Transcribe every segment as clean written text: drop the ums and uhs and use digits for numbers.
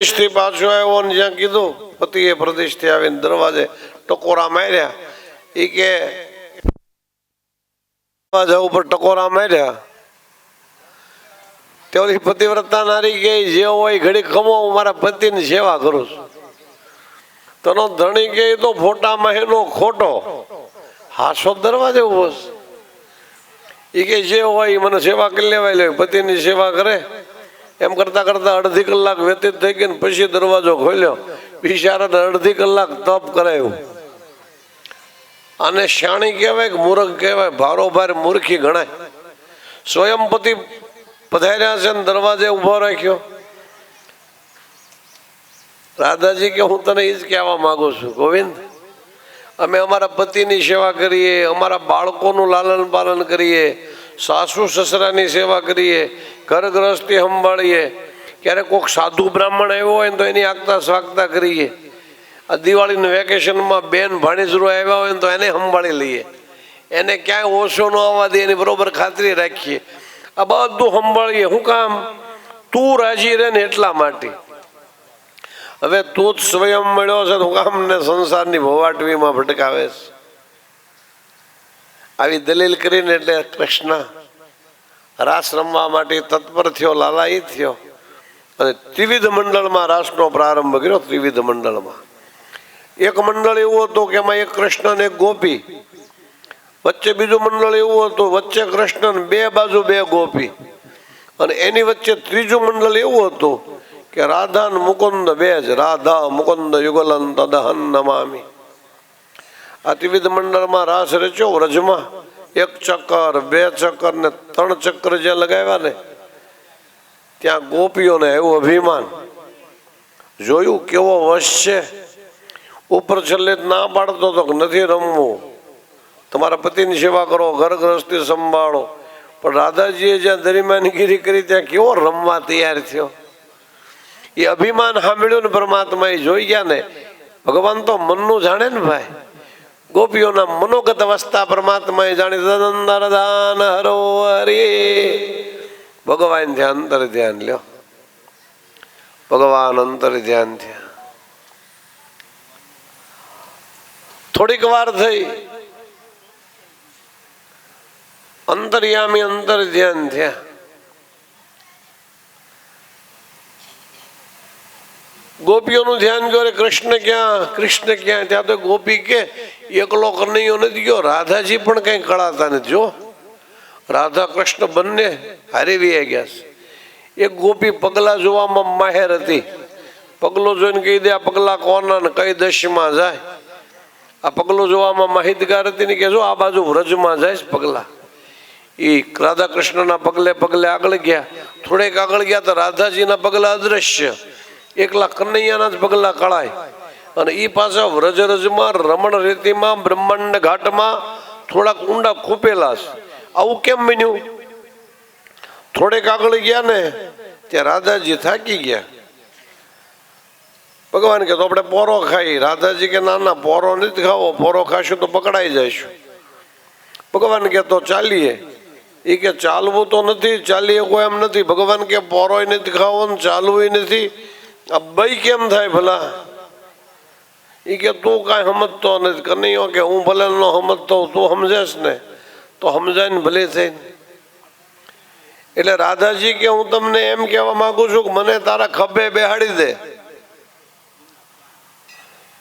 થી પાછો આવ્યો ને જ્યાં કીધું પતિએ પ્રદેશથી આવીને દરવાજે ટકોરા માર્યા. એ કે દરવાજા ઉપર ટકોરા માર્યા તે ઓલી પતિવ્રતા નારી કે જે હોય ઘડી ખમો હું મારા પતિની સેવા કરું છું. તનો ધણી કે તો ફોટામાં એનો ખોટો હાસો દરવાજે ઉભો એ કે જે હોય મને સેવા કરી લેવાય લે. પતિની સેવા કરે એમ કરતા કરતા અડધી કલાક વ્યતીત થઈ ગઈ ને પછી દરવાજો ખોલ્યો. બિચારાને અડધી કલાક તપ કરાયું. આને શાણી કહેવાય કે મૂર્ખ કહેવાય? ભારોભાર મૂર્ખી ગણાય. સ્વયં પતિ પધાર્યા છે ને દરવાજે ઉભો રાખ્યો. રાધાજી કે હું તને એ જ કહેવા માંગુ છું ગોવિંદ, અમે અમારા પતિની સેવા કરીએ, અમારા બાળકોનું લાલન પાલન કરીએ, સાસુ સસરાની સેવા કરીએ, ઘર ગ્રહસ્થી સંભાળીએ, ક્યારેક કોઈક સાધુ બ્રાહ્મણ આવ્યો હોય ને તો એની આગતા સ્વાગતા કરીએ. આ દિવાળીના વેકેશનમાં બેન ભાણેજરો આવ્યા હોય ને તો એને સંભાળી લઈએ, એને ક્યાંય ઓછો ન આવવા દે એની બરોબર ખાતરી રાખીએ. આ બધું સંભાળીએ. શું કામ? તું રાજી રહે ને એટલા માટે. હવે તું જ સ્વયં મળ્યો છે હું કામ ને સંસારની ભવાટવીમાં ભટકાવે છે? આવી દલીલ કરીને એટલે કૃષ્ણ રાસ રમવા માટે તત્પર થયો, લાલાયિત થયો અને ત્રિવિધ મંડળમાં રાસનો પ્રારંભ કર્યો. ત્રિવિધ મંડળમાં એક મંડળ એવું હતું કે એમાં એક કૃષ્ણ ને એક ગોપી, વચ્ચે બીજું મંડળ એવું હતું વચ્ચે કૃષ્ણ ને બે બાજુ બે ગોપી, અને એની વચ્ચે ત્રીજું મંડળ એવું હતું કે રાધા ને મુકુંદ બે જ, રાધા મુકુંદ યુગલન તદહન નમામી. આ ત્રિવિધ મંડળમાં રાસ રચ્યો વ્રજમાં. એક ચક્કર, બે ચક્કર ને 3 ચક્કર જ્યાં લગાવ્યા ને ત્યાં ગોપીઓને એવું અભિમાન. જોયું કેવો વશ છે. ઉપર છેલ્લે ના પાડતો તો નથી રમવું, તમારા પતિની સેવા કરો, ઘર ગ્રહસ્થી સંભાળો. પણ રાધાજીએ જ્યાં દરિમાનગીરી કરી ત્યાં કેવો રમવા તૈયાર થયો. એ અભિમાન સાંભળ્યું ને પરમાત્મા એ જોઈ ગયા ને. ભગવાન તો મનનું જાણે ને ભાઈ. ગોપીઓના મનોગત અવસ્થા પરમાત્માએ જાણી. તદંતરદાન હરો હરે. ભગવાન ધ્યાન અંતર ધ્યાન લ્યો. ભગવાન અંતર ધ્યાન થયા. થોડીક વાર થઈ, અંતર્યામી અંતર ધ્યાન થયા. ગોપીઓનું ધ્યાન ગયો. કૃષ્ણ ક્યાં, કૃષ્ણ ક્યાં? ત્યાં તો ગોપી કે એકલો કનૈયો નથી ગયો, રાધાજી પણ કઈ કળાતા નથી. જો રાધા કૃષ્ણ બંને હારી ગયા છે. એક ગોપી પગલા જોવામાં માહેર હતી. પગલો જોઈને કહી દે આ પગલા કોના ને કઈ દશમાં જાય. આ પગલો જોવામાં માહિતગાર હતી ને કે જો આ બાજુ વ્રજમાં જાય પગલા. એ રાધા કૃષ્ણના પગલે પગલે આગળ ગયા. થોડેક આગળ ગયા તો રાધાજીના પગલા અદ્રશ્ય, એકલા કનૈયાના જ પગલા કળાય. અને એ પાછા વ્રજરજમાં રમણ રેતીમાં બ્રહ્માંડ ઘાટમાં થોડાક ઊંડા ખૂપેલા છે. આવું કેમ બન્યું? થોડેક આગળ ગયા ને ત્યાં રાધાજી થાકી ગયા. ભગવાન કે તો આપણે પોરો ખાઈ. રાધાજી કે ના ના, પોરો નથી ખાવો, પોરો ખાશું તો પકડાઈ જઈશું. ભગવાન કે તો ચાલીએ. એ કે ચાલવું તો નથી, ચાલીએ કોઈ એમ નથી. ભગવાન કે પોરોય નથી ખાવો ને ચાલવું નથી. આ બઈ કેમ થાય ભલા? એ કે તું કાંઈ સમજતો નથી. કનૈયો કે હું ભલે ન સમજતો, તું સમજેશ ને તો સમજાય ને ભલે થઈને. એટલે રાધાજી કે હું તમને એમ કહેવા માંગુ છું કે મને તારા ખભે બેહાડી દે.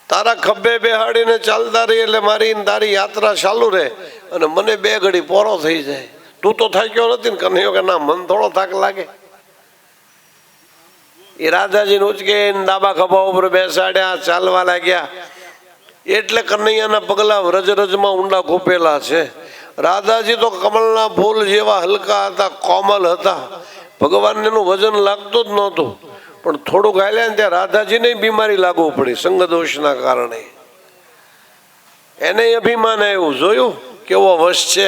તારા ખભે બેહાડીને ચાલતા રહી એટલે મારી તારી યાત્રા ચાલુ રહે અને મને 2 ઘડી પોરો થઈ જાય. તું તો થાક્યો નથી ને? કનૈયો કે ના, મન થોડો થાક લાગે. એ રાધાજીને ઉચકે ડાબા ખભા ઉપર બેસાડ્યા, ચાલવા લાગ્યા. એટલે કનૈયાના પગલા વ્રજરજમાં ઊંડા ખૂપેલા છે. રાધાજી તો કમળના ફૂલ જેવા હલકા હતા, કોમલ હતા. ભગવાનને એનું વજન લાગતું જ નહોતું. પણ થોડુંક હાલ્યા ને ત્યાં રાધાજીને બીમારી લાગવું પડી સંગદોષના કારણે. એને અભિમાન આવ્યું. જોયું કેવો વશ છે.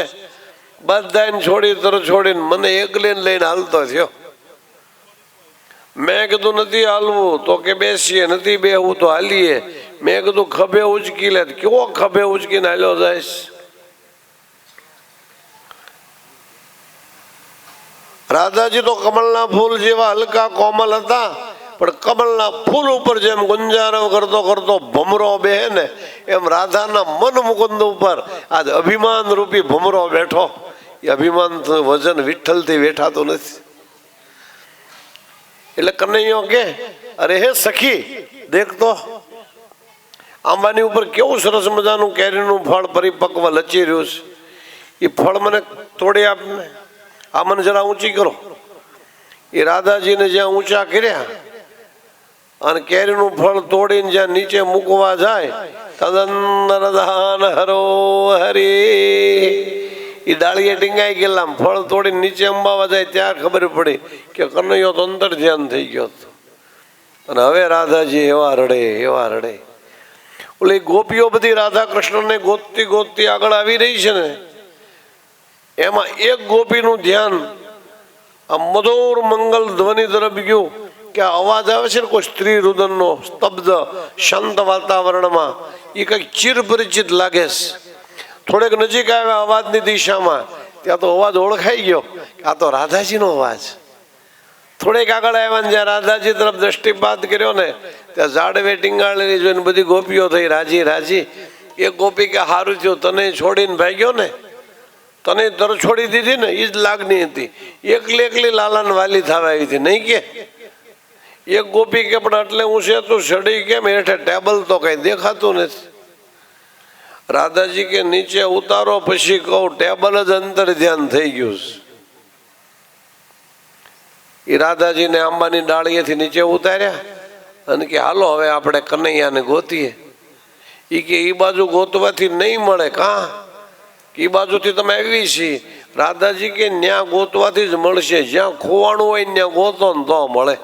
બધાને છોડી તર છોડીને મને એકલીને લઈને હાલતો થયો. મેં કીધું નથી હાલવું તો કે બેસીએ, નથી બેહવું તો હાલીએ. મેં કીધું ખભે ઉચકી લે. કેવો ખભે ઉચકીને હાલ્યો જાય. રાધાજી તો કમળના ફૂલ જેવા હલકા કોમલ હતા, પણ કમળના ફૂલ ઉપર જેમ ગુંજારો કરતો કરતો ભમરો બેહે ને એમ રાધાના મન મુકુંદ ઉપર આજ અભિમાન રૂપી ભમરો બેઠો. એ અભિમાન વજન વિઠ્ઠલથી વેઠાતું નથી. એટલે કનૈયો કે અરે હે સખી દેખ તો આંબાની ઉપર કેવું સરસ મજાનું કેરીનું ફળ પરિપક્વ લચી રહ્યું છે. એ ફળ મને તોડી આપને, આ મને જરા ઊંચી કરો. એ રાધાજીને જ્યાં ઊંચા કર્યા અને કેરીનું ફળ તોડીને જ્યાં નીચે મૂકવા જાય તદન હરો હરી એ ડાળીએ ટીંગાઈ ગયેલા ફળ તોડીને નીચે અંબાવા જાય ત્યાં ખબર પડી કે કનૈયો તો અંતર ધ્યાન થઈ ગયો હતો. અને હવે રાધાજી એવા રડે. ઓલી ગોપીઓ બધી રાધા કૃષ્ણને ગોતતી ગોતતી આગળ આવી રહી છે ને, એમાં એક ગોપીનું ધ્યાન આ મધુર મંગલ ધ્વનિ તરફ ગયું કે અવાજ આવે છે ને કોઈ સ્ત્રી રુદનનો સ્તબ્ધ શાંત વાતાવરણમાં. એ કંઈક ચીર પરિચિત લાગે છે. થોડેક નજીક આવ્યા અવાજની દિશામાં ત્યાં તો અવાજ ઓળખાઈ ગયો કે આ તો રાધાજીનો અવાજ. થોડેક આગળ આવ્યા ને જ્યાં રાધાજી તરફ દ્રષ્ટિપાત કર્યો ને ત્યાં ઝાડવે ટીંગાળેલી જોઈને બધી ગોપીઓ થઈ રાજી. એક ગોપી કે હારું થયું તને છોડીને ભાગ્યો ને, તને દર છોડી દીધી ને એ જ લાગણી હતી. એકલી લાલાને વાલી થવા આવી હતી નહીં કે. એક ગોપી કે પણ એટલે હું છે તું ચડી કેમ હેઠે ટેબલ તો કઈ દેખાતું નથી. રાધાજી કે નીચે ઉતારો પછી કહું ટેબલ જ અંતર ધ્યાન થઈ ગયું છે. એ રાધાજીને આંબાની ડાળીએથી નીચે ઉતાર્યા અને કે હાલો હવે આપણે કનૈયાને ગોતીએ. એ કે એ બાજુ ગોતવાથી નહીં મળે કાં એ બાજુથી તમે આવી છીએ. રાધાજી કે ન્યા ગોતવાથી જ મળશે, જ્યાં ખોવાણું હોય ત્યાં ગોતો ને તો મળે.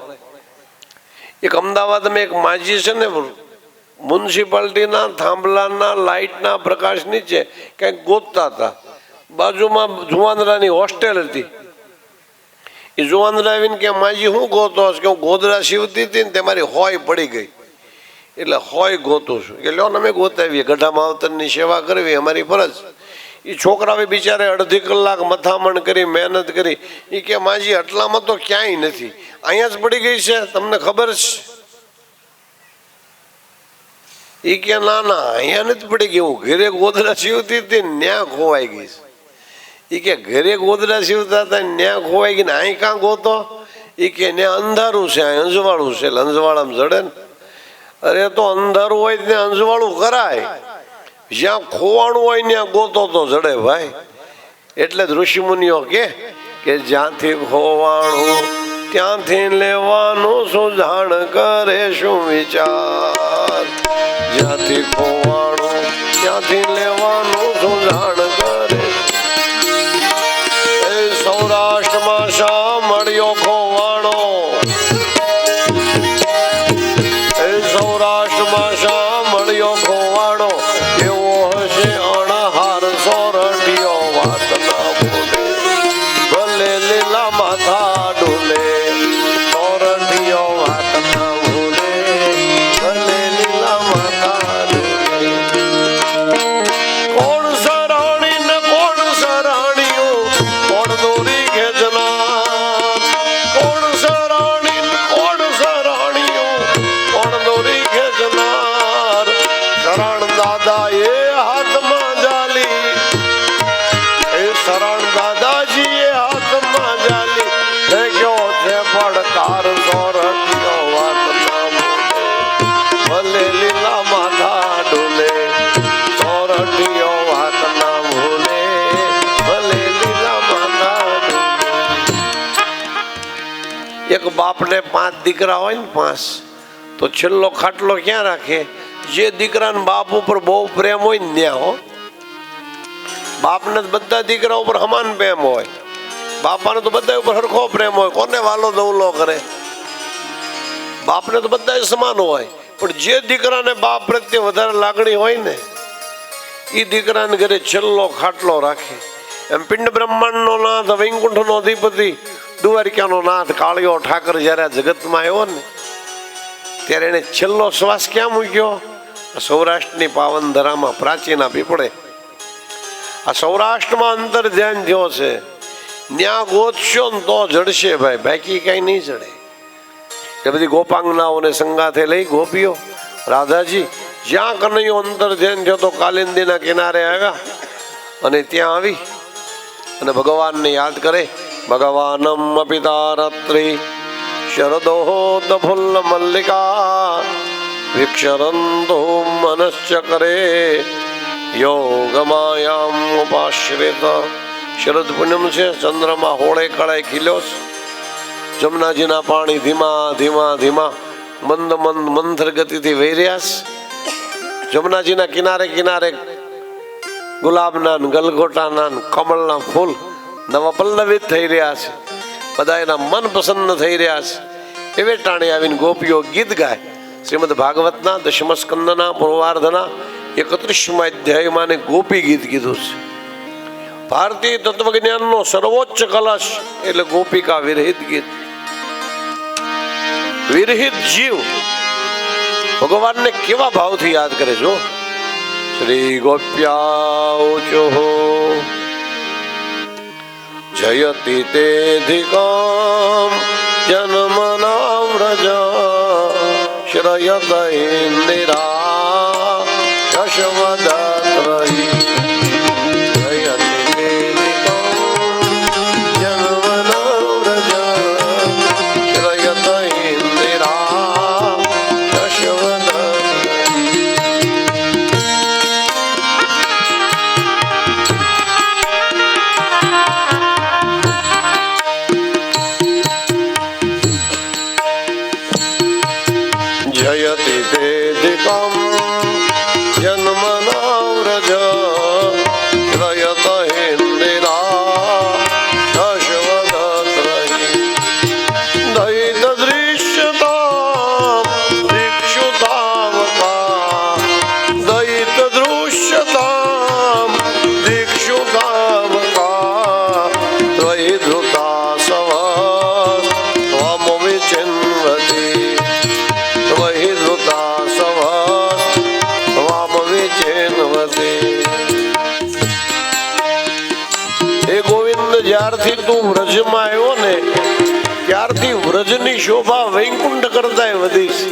એક અમદાવાદમાં એક માજી છે ને મ્યુનિસિપાલિટીના થાંભલાના લાઇટના પ્રકાશ નીચે કંઈક ગોતતા હતા. બાજુમાં જુવાનરાની હોસ્ટેલ હતી. એ જુવાનરા આવીને કે માજી હું ગોતો કે હું ગોદડા સીવતી હતી ને તમારી હોય પડી ગઈ એટલે હોય ગોતું છું. કે લ્યો ને અમે ગોતાવીએ, ગઢા માવતરની સેવા કરવી અમારી ફરજ. એ છોકરાએ બિચારે અડધી કલાક મથામણ કરી મહેનત કરી. એ કે માજી આટલામાં તો ક્યાંય નથી, અહીંયા જ પડી ગઈ છે, તમને ખબર છે? એ કે ના અહીંયા નથી પડી ગઈ, હું ઘરે ગોદડા સીવતી હતી ન્યા ખોવાઈ ગઈ છે. એ કે ઘરે ગોદડા સીવતા હતા ન્યા ખોવાઈ ગઈ ને અહીં કાં ગોતો? એ કે ન્યા અંધારું છે, અહીં અંજવાળું છે એટલે અંજવાળામાં જડે ને. અરે તો અંધારું હોય ત્યાં અંજવાળું કરાય, જ્યાં ખોવાણું હોય ત્યાં ગોતો તો જડે ભાઈ. એટલે જ ઋષિમુનિઓ કે જ્યાંથી ખોવાણું ત્યાંથી લેવાનું સુજાણ કરે શું વિચાર. જ્યાંથી ખોવાણું ત્યાંથી લેવાનું સુજાણ કરે. એ સૌરાષ્ટ્રમાં શા મળ્યો ખોવાણો, એ સૌરાષ્ટ્રમાં શા મળ્યો ખોવાણો. એવો હશે અણહાર સોરઠિયો વાત ના ભૂલે, ભલે લીલા માથા ડોલે. સોરઠિયો વાત ના ભૂલે, ભલે લીલા માથા ડોલે. કોણ સરાણી ને કોણ સરાણીઓ, કોણ દોરી ખેંચનાર. કોણ સરાણી ને કોણ સરાણીઓ, કોણ દોરી ખેંચનાર. શરણ દાદા એ હાથમાં જાલી, એ શરણ દાદાજી એ હાથમાં જાલી. ગયો છે પડકાર સોરઠિયો વાત ના ભૂલે, ભલે લીલા માથા ડોલે. સોરઠિયો વાત ના ભૂલે, ભલે લીલા માથા ડોલે. એક બાપને 5 દીકરા હોય ને 5 તો છેલ્લો ખાટલો ક્યાં રાખે? જે દીકરાને બાપ ઉપર બહુ પ્રેમ હોય ને ત્યાં હો. બાપને તો બધા દીકરા ઉપર સમાન પ્રેમ હોય, બાપાને તો બધા ઉપર સરખો પ્રેમ હોય. કોને વાલો દવલો કરે? બાપને તો બધા સમાન હોય, પણ જે દીકરાને બાપ પ્રત્યે વધારે લાગણી હોય ને એ દીકરાને ઘરે છેલ્લો ખાટલો રાખે. એમ પિંડ બ્રહ્માંડનો નાથ, વૈકુંઠનો અધિપતિ, દ્વારિકાનો નાથ કાળિયો ઠાકર જ્યારે આ જગતમાં આવ્યો ને ત્યારે એને છેલ્લો શ્વાસ ક્યાં મૂક્યો? સૌરાષ્ટ્રની પાવન ધરામાં, પ્રાચીના પીપળે. આ સૌરાષ્ટ્રમાં અંતર ધ્યાન થયો છે. ત્યાં ગોતશો ને તો જડશે ભાઈ, બાકી કઈ નહીં જડે. એ બધી ગોપાંગનાઓને સંગાથે લઈ ગોપીઓ રાધાજી જ્યાં કનૈયો અંતર ધ્યાન થયો તો કાલિંદીના કિનારે આવ્યા અને ત્યાં આવી અને ભગવાનને યાદ કરે. ભગવાનમ પિતારત્રી શરદોદ ફુલ્લ મલ્લિકા વિક્ષરંતો મનશ્ચકરે યોગમાયામ ઉપાશ્રિત. શરદ પૂનમ છે, ચંદ્રમાં હોળે કળાએ ખીલ્યો છે. જમનાજીના પાણી ધીમા ધીમા ધીમા મંદ મંદ મંથર ગતિથી વહી રહ્યા છે. જમનાજીના કિનારે કિનારે ગુલાબના ગલગોટાના કમળના ફૂલ નવા પલ્લવિત થઈ રહ્યા છે. બધા એના મન પ્રસન્ન થઈ રહ્યા છે. એવે ટાણે આવીને ગોપીઓ ગીત ગાય. શ્રીમદ ભાગવતના દશમ સ્કંદના પૂર્વાર્ધના 31મા અધ્યાયમાં ગોપી ગીત કીધું છે. ભારતીય તત્વજ્ઞાનનો સર્વોચ્ચ કલશ એટલે ગોપિકા વિરહિત ગીત. વિરહિત જીવ ભગવાનને કેવા ભાવથી યાદ કરે છો. શ્રી ગોપ્યાઉચો જયતિ તેધિકામ જન્મના વ્રજ શ્રયત ઇન્દિરા યશવદત્રયી. જયતિ તેધિકમ જન્મના વ્રજ શ્રયત ઇન્દિરા યશવદત્રયી. દૈત દૃશ્યતામ દીક્ષુતાવકા દૈત દૃશ્યતામ દીક્ષુતાવકા ત્વયિ ધૃતા સવ ત્વમ વિચિન્વતી. હે ગોવિંદ, જ્યારથી તું વ્રજમાં આવ્યો ને ત્યારથી વ્રજની શોભા વૈકુંઠ કરતા વધી છે.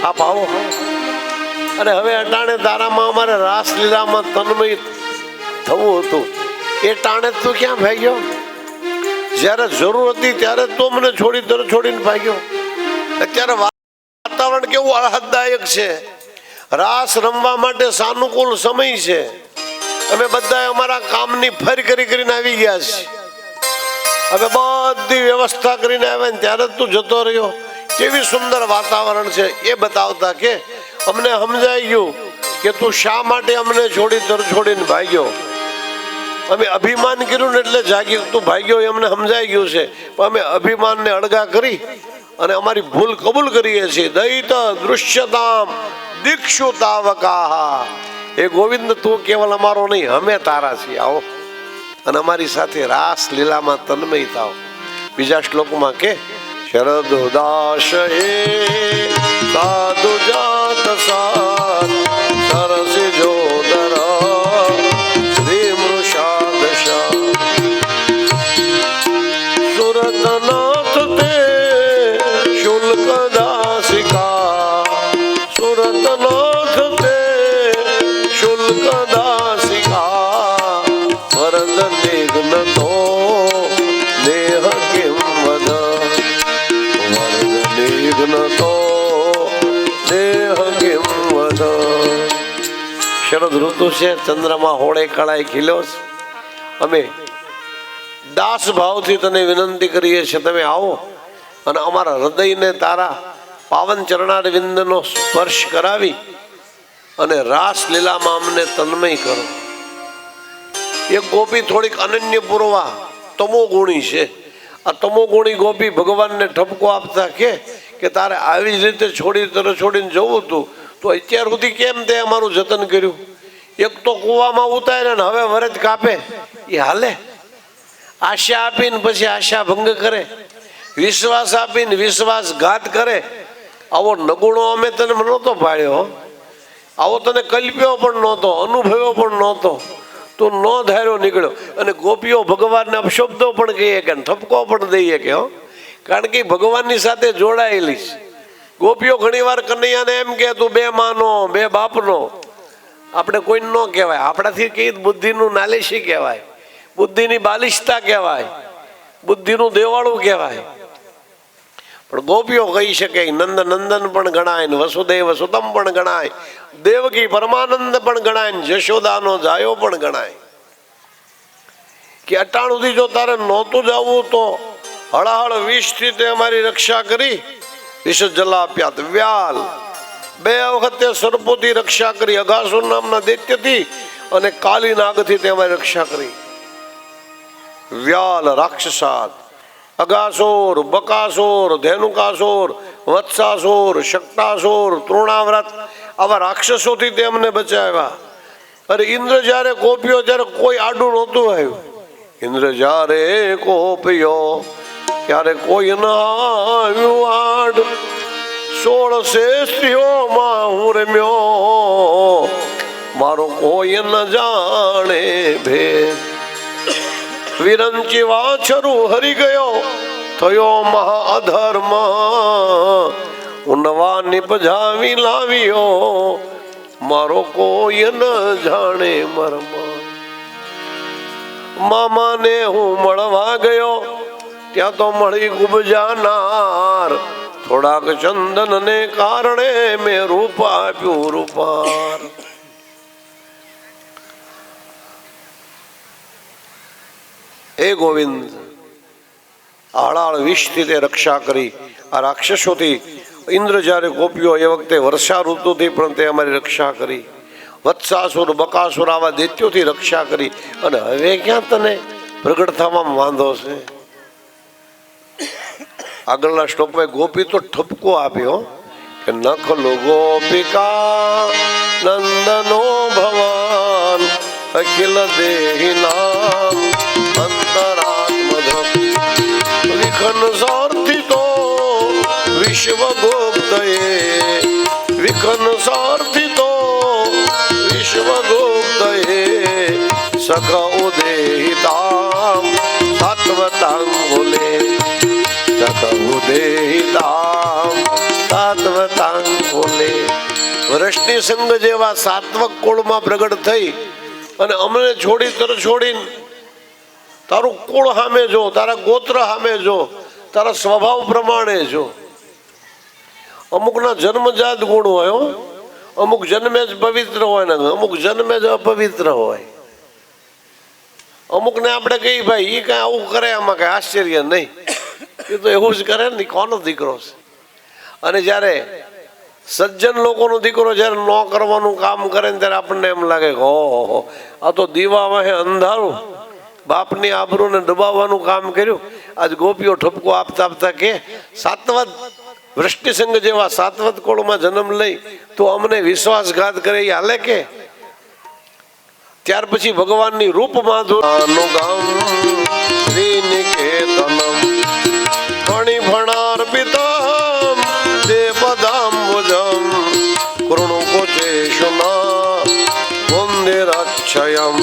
આ ભાવો અને હવે અટાણે તારામાં અમારે રાસલીલામાં તન્મય થવું હતું. એ ટાણે તું ક્યાં ભાગ્યો? જ્યારે જરૂર હતી ત્યારે તો મને છોડીને ભાગ્યો. અત્યારે વાતાવરણ કેવું આહ્લાદદાયક છે. રાસ રમવા માટે સાનુકૂળ સમય છે. અમે બધા અમારા કામની ફર કરીને આવી ગયા છીએ. હવે બધી વ્યવસ્થા કરીને આવ્યા ને ત્યારે તું જતો રહ્યો. કેવી સુંદર વાતાવરણ છે એ બતાવતા કે અમને સમજાઈ ગયું કે તું શા માટે અમને છોડીને ભાગ્યો. અમે અભિમાન કર્યું ને એટલે જાગ્યું તું ભાગ્યો એ અમને સમજાઈ ગયું છે. પણ અમે અભિમાનને અળગા કરી અને અમારી ભૂલ કબૂલ કરીએ છીએ. દૈત દૃશ્યતામ દીક્ષુતાવકા. એ ગોવિંદ, તું કેવલ અમારો નહીં, અમે તારા છીએ. આવો અને અમારી સાથે રાસ લીલામાં તન્મય થાવ. બીજા શ્લોકમાં કે શરદ ઉદાસ સાધુ જાત સાત સરસી જોદર શ્રી મૃષાદશા. સુરતનાથ તે શુલ્ક દાસિકા સુરતનાથ તે શુલ્ક દાસિકા વરદ નિઘ્ન તો દેહ કિમ વદ વરદ નિઘ્ન તો દેહ કિમ વદ. શરદ ઋતુ છે, ચંદ્રમાં હોળે કળાએ ખીલ્યો છે. અમે દાસ ભાવથી તને વિનંતી કરીએ છીએ તમે આવો અને અમારા હૃદયને તારા પાવન ચરણારવિંદનો સ્પર્શ કરાવી અને રાસ લીલામાં અમને તન્મય કરો. એક ગોપી થોડીક અનન્ય પૂર્વા તમોગુણી છે. આ તમોગુણી ગોપી ભગવાનને ઠપકો આપતા કે તારે આવી જ રીતે છોડીને જવું હતું તો અત્યાર સુધી કેમ તે અમારું જતન કર્યું. એક તો કૂવામાં ઉતારે ને હવે વરજ કાપે એ હાલે. આશા આપીને પછી આશા ભંગ કરે, વિશ્વાસ આપીને વિશ્વાસઘાત કરે. આવો નગુણો અમે તને નહોતો પાડ્યો, આવો તને કલ્પ્યો પણ નહોતો, અનુભવ્યો પણ નહોતો. તું ન ધાર્યો નીકળ્યો. અને ગોપીઓ ભગવાનને અપશબ્દો પણ કહીએ કે ઠપકો પણ દઈએ કે કારણ કે ભગવાનની સાથે જોડાયેલી છે. ગોપીઓ ઘણીવાર કનૈયાને એમ કે તું બે માનો બે બાપનો. આપણે કોઈ ન કહેવાય, આપણાથી કઈ બુદ્ધિનું નાલિશી કહેવાય, બુદ્ધિની બાલિશતા કહેવાય, બુદ્ધિનું દેવાળું કહેવાય. પણ ગોપીઓ કહી શકે નંદ નંદન પણ ગણાય ને વસુદેવ સુતમ પણ ગણાય, દેવકી પરમાનંદ પણ ગણાય ને જશોદાનો જાયો પણ ગણાય. કે અટાણુંથી જો તારે નહોતું જવું તો હળાહળ વિષથી તે અમારી રક્ષા કરી. વિષ જલાપ્યાત વ્યાલ 2 વખતે સર્પોથી રક્ષા કરી, અઘાસુર નામના દૈત્યથી અને કાલી નાગથી તે અમારી રક્ષા કરી. વ્યાલ રાક્ષસાત, અઘાસુર, બકાસુર, ધેનુકાસુર, વત્સાસુર, શક્તાસુર, તૃણાવ્રત આવા રાક્ષસોથી તેમને બચાવ્યા. અરે ઇન્દ્ર જ્યારે કોપ્યો ત્યારે કોઈ આડું નહોતું આવ્યું. ઇન્દ્ર જ્યારે કોપ્યો ત્યારે કોઈ ન આવ્યું આડ. 16 સ્ત્રીઓમાં હું રમ્યો, મારો કોઈ ન જાણે ભેદ. વિરંચી વાછરું હરી ગયો, થયો મહા અધર્મ. હું નવા નિપજાવી લાવ્યો, મારો કોઈ ન જાણે મર્મ. મામાને હું મળવા ગયો, ત્યાં તો મળી ગુબજાનાર. થોડાક ચંદન ને કારણે મેં રૂપ આપ્યું રૂપાર. એ ગોવિંદ હળાળ વિષથી તે રક્ષા કરી. આ રાક્ષસોથી ઇન્દ્ર જ્યારે કોપ્યો એ વખતે વર્ષા ઋતુથી પણ તે અમારી રક્ષા કરી. વત્સાસુર, બકાસુર આવા દૈત્યોથી રક્ષા કરી. અને હવે ક્યાં તને પ્રગટ થવામાં વાંધો છે? આગળના શ્લોકમાં ગોપી તો ઠપકો આપ્યો કે નખલો ગોપિકા નંદનો ભવાન અખિલ દેહી નામ અંતરાત્મધ વિખન સાર્થિતો વિશ્વ ગોપ્તયે વિખન સાર્થિતો વિશ્વ ગોપ્તયે સખ ઉદેહિતામ સાત્વતાંગુલે વર્ષની સંગ જેવા સાત્વક કુળમાં પ્રગટ થઈ અને અમને છોડીને તારું કુળ સામે જો, તારા ગોત્ર સામે જો, તારા સ્વભાવ પ્રમાણે જો. અમુકના જન્મજાત ગુણ હોય, અમુક જન્મે જ પવિત્ર હોય ને અમુક જન્મે જ અપવિત્ર હોય. અમુકને આપણે કહીએ ભાઈ એ કઈ આવું કરે, આમાં કઈ આશ્ચર્ય નહીં, એ તો એવું જ કરે ને, કોનો દીકરો છે. અને જ્યારે સજ્જન લોકોનો દીકરો જ્યારે ન કરવાનું કામ કરે ને ત્યારે આપણને એમ લાગે કે ઓહો આ તો દીવામાં અંધારું, બાપની આબરૂને દબાવવાનું કામ કર્યું. આજ ગોપીઓ ઠપકો આપતા આપતા કે સાત્વત વૃષ્ટિસંગ જેવા સાત્વત કોળમાં જન્મ લઈ તો અમને વિશ્વાસઘાત કરે એ હાલે કે? ત્યાર પછી ભગવાનની રૂપ માધુર્યમ શ્રીનિકેતનમ ફણિફણાર્પિતમ તે પદાંબુજમ કૃણુકોચેશુના પુંદિરક્ષયમ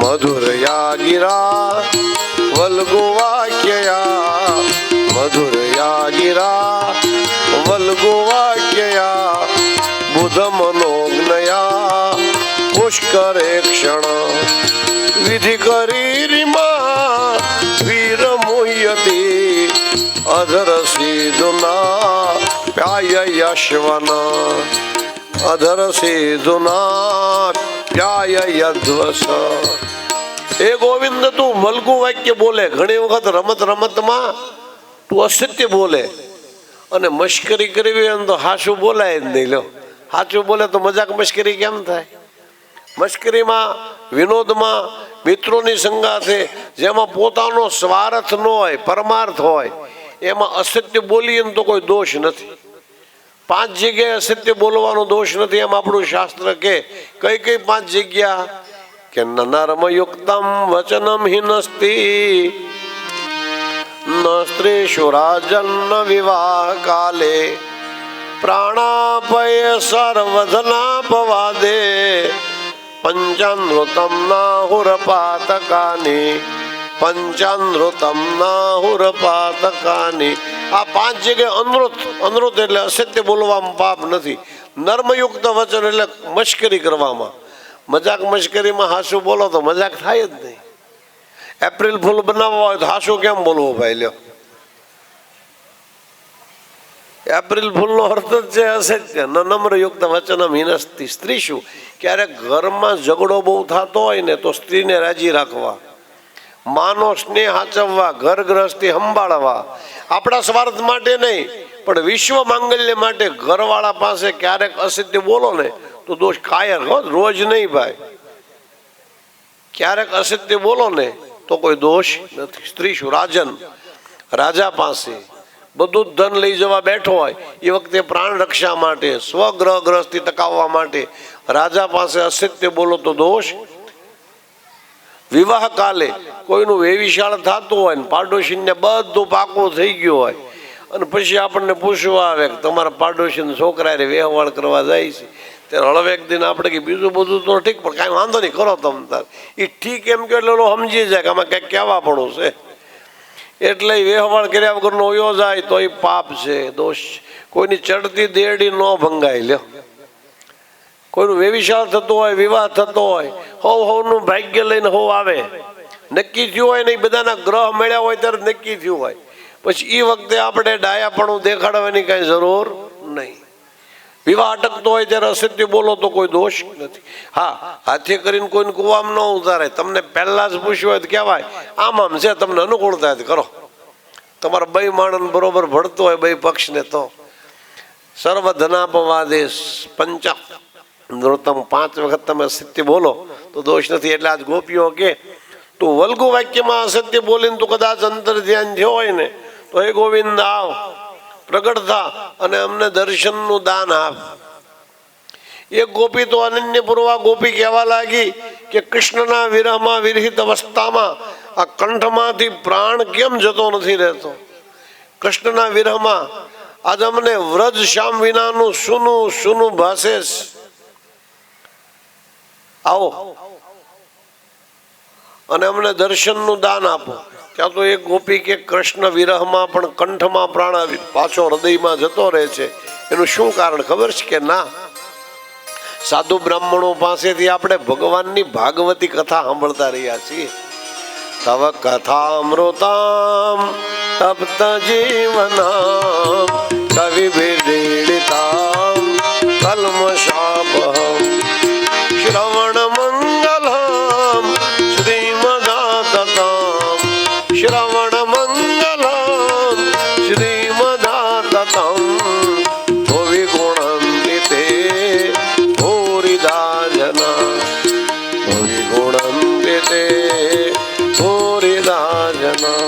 મધુરયા ગિરા વલ્ગુવાક્યયા મધુરયા ગિરા વલ્ગુવાક્યયા બુધમનોજ્ઞયા પુષ્કરે ક્ષણ વિધિ કરી રીમા વીર મુહ્યતી અધર સીધુના પ્યાય યશ્વના અધર સીધુના પ્યાય યધ્વસ. એ ગોવિંદ તું વલ્ગુ વાક્ય બોલે, ઘણી વખત રમત રમતમાં તું અસત્ય બોલે અને મશ્કરી કરવી એમ તો હાચું બોલાય જ નહીં. લો હાચું બોલે તો મજાક મશ્કરી કેમ થાય? મશ્કરીમાં વિનોદમાં મિત્રોની સંગાથે જેમાં પોતાનો સ્વાર્થ ન હોય પરમાર્થ હોય એમાં અસત્ય બોલીએ તો કોઈ દોષ નથી. 5 જગ્યાએ અસત્ય બોલવાનો દોષ નથી એમ આપણું શાસ્ત્ર કે કઈ 5 જગ્યા કે નર્મયુક્તમ વચનમ હિનસ્તી ન સ્ત્રીષુ રાજન વિવાહ કાલે પ્રાણાપય સર્વધનાપવાદે પંચાનૃતમ નાહુરપાતકાની પંચાનૃતમ નાહુરપાતકાની. આ 5 જગ્યાએ અનૃત. અનૃત એટલે અસત્ય બોલવામાં પાપ નથી. નર્મયુક્ત વચન એટલે મશ્કરી કરવામાં. મજાક મશ્કરીમાં હાસુ બોલો તો મજાક થાય જ નહીં. એપ્રિલ ફૂલ બનાવવા હોય તો હાસુ કેમ બોલવું ભાઈ? લ્યો, એપ્રિલ ફૂલનો અર્થ જ છે અસત્ય. ન નમ્રયુક્ત વચનમ હિનસ્તી. સ્ત્રી શું? ક્યારેક ઘરમાં ઝઘડો બહુ થતો હોય ને તો સ્ત્રીને રાજી રાખવા, માનો સ્નેહ હાચવવા, ઘર ગ્રહસ્થી સંભાળવા. આપણા સ્વાર્થ માટે નહીં પણ વિશ્વ માંગલ્ય માટે ઘરવાળા પાસે ક્યારેક અસત્ય બોલો ને તો દોષ કાયર હો, રોજ નહીં ભાઈ. ક્યારેક અસત્ય બોલો ને તો કોઈ દોષ નથી. સ્ત્રી શું? રાજન. રાજા પાસે બધું જ ધન લઈ જવા બેઠો હોય એ વખતે પ્રાણ રક્ષા માટે, સ્વગ્રહ ગ્રહસ્થી ટકાવવા માટે રાજા પાસે અસત્ય બોલો તો દોષ. વિવાહ કાલે કોઈનું વેવિશાળ થતું હોય ને પાડોશીને બધું પાકું થઈ ગયું હોય અને પછી આપણને પૂછવા આવે કે તમારા પાડોશીના છોકરા વ્યવહાર કરવા જાય છે, ત્યારે હળવે એક દિન આપણે કે બીજું બધું તો ઠીક પણ કાંઈ વાંધો નહીં, કરો તમે તાર. એ ઠીક એમ કે એટલે સમજી જાય કે આમાં કંઈક કહેવા પડું છે, એટલે વ્યવહાર કર્યા વગરનો વયો જાય તો એ પાપ છે, દોષ. કોઈની ચડતી દેડી ન ભંગાય. લ્યો, કોઈનું વેવિશાળ થતું હોય, વિવાહ થતો હોય, હવનું ભાગ્ય લઈને હોવ આવે, નક્કી થયું હોય ને એ બધાના ગ્રહ મળ્યા હોય ત્યારે નક્કી થયું હોય, પછી એ વખતે આપણે ડાયાપણું દેખાડવાની કાંઈ જરૂર નહીં. વિવાહ અટકતો હોય ત્યારે અસત્ય બોલો તો કોઈ દોષ નથી. હા, હાથે કરીને કોઈને કુવામાં ન ઉતારે. તમને પહેલા જ પૂછ્યું હોય તો કહેવાય આમ આમ છે, તમને અનુકૂળતા કરો. તમારા બે માણસ બરોબર ભળતો હોય બે પક્ષને તો સર્વ ધનાપવાદેશ પંચા નૃતમ 5 વખત તમે અસત્ય બોલો તો દોષ નથી. એટલે આજ ગોપીઓ કે તું વલ્ગુ વાક્યમાં અસત્ય બોલીને તું કદાચ અંતર ધ્યાન થયો હોય ને તો હે ગોવિંદ આવ, પ્રગટ થા અને અમને દર્શનનું દાન આપ. એક ગોપી તો અનન્યપૂર્વા ગોપી કહેવા લાગી કે કૃષ્ણના વિરહમાં વિરહિત અવસ્થામાં આ કંઠમાંથી પ્રાણ કેમ જતો નથી રહેતો? કૃષ્ણના વિરહમાં આજ અમને વ્રજ શ્યામ વિનાનું સુનું સુનું ભાષે. આવો અને અમને દર્શનનું દાન આપો. ત્યાં તો એક ગોપી કે કૃષ્ણ વિરહમાં પણ કંઠમાં પ્રાણ આવી પાછો હૃદયમાં જતો રહે છે. એનું શું કારણ ખબર છે કે ના? સાધુ બ્રાહ્મણો પાસેથી આપણે ભગવાનની ભાગવતી કથા સાંભળતા રહ્યા છીએ. તવ કથામૃતામ તપ્ત જીવનામ કવિ વિદીડિતામ કલ્મષાપહમ શ્રવણ મંગલમ શ્રીમદાતતામ શ્રવણ મંગલમ શ્રીમદાતતમ ભુવિ ગુણંતિ તે ભૂરિદા જના ભુવિ ગુણંતિ તે ભૂરિદા જના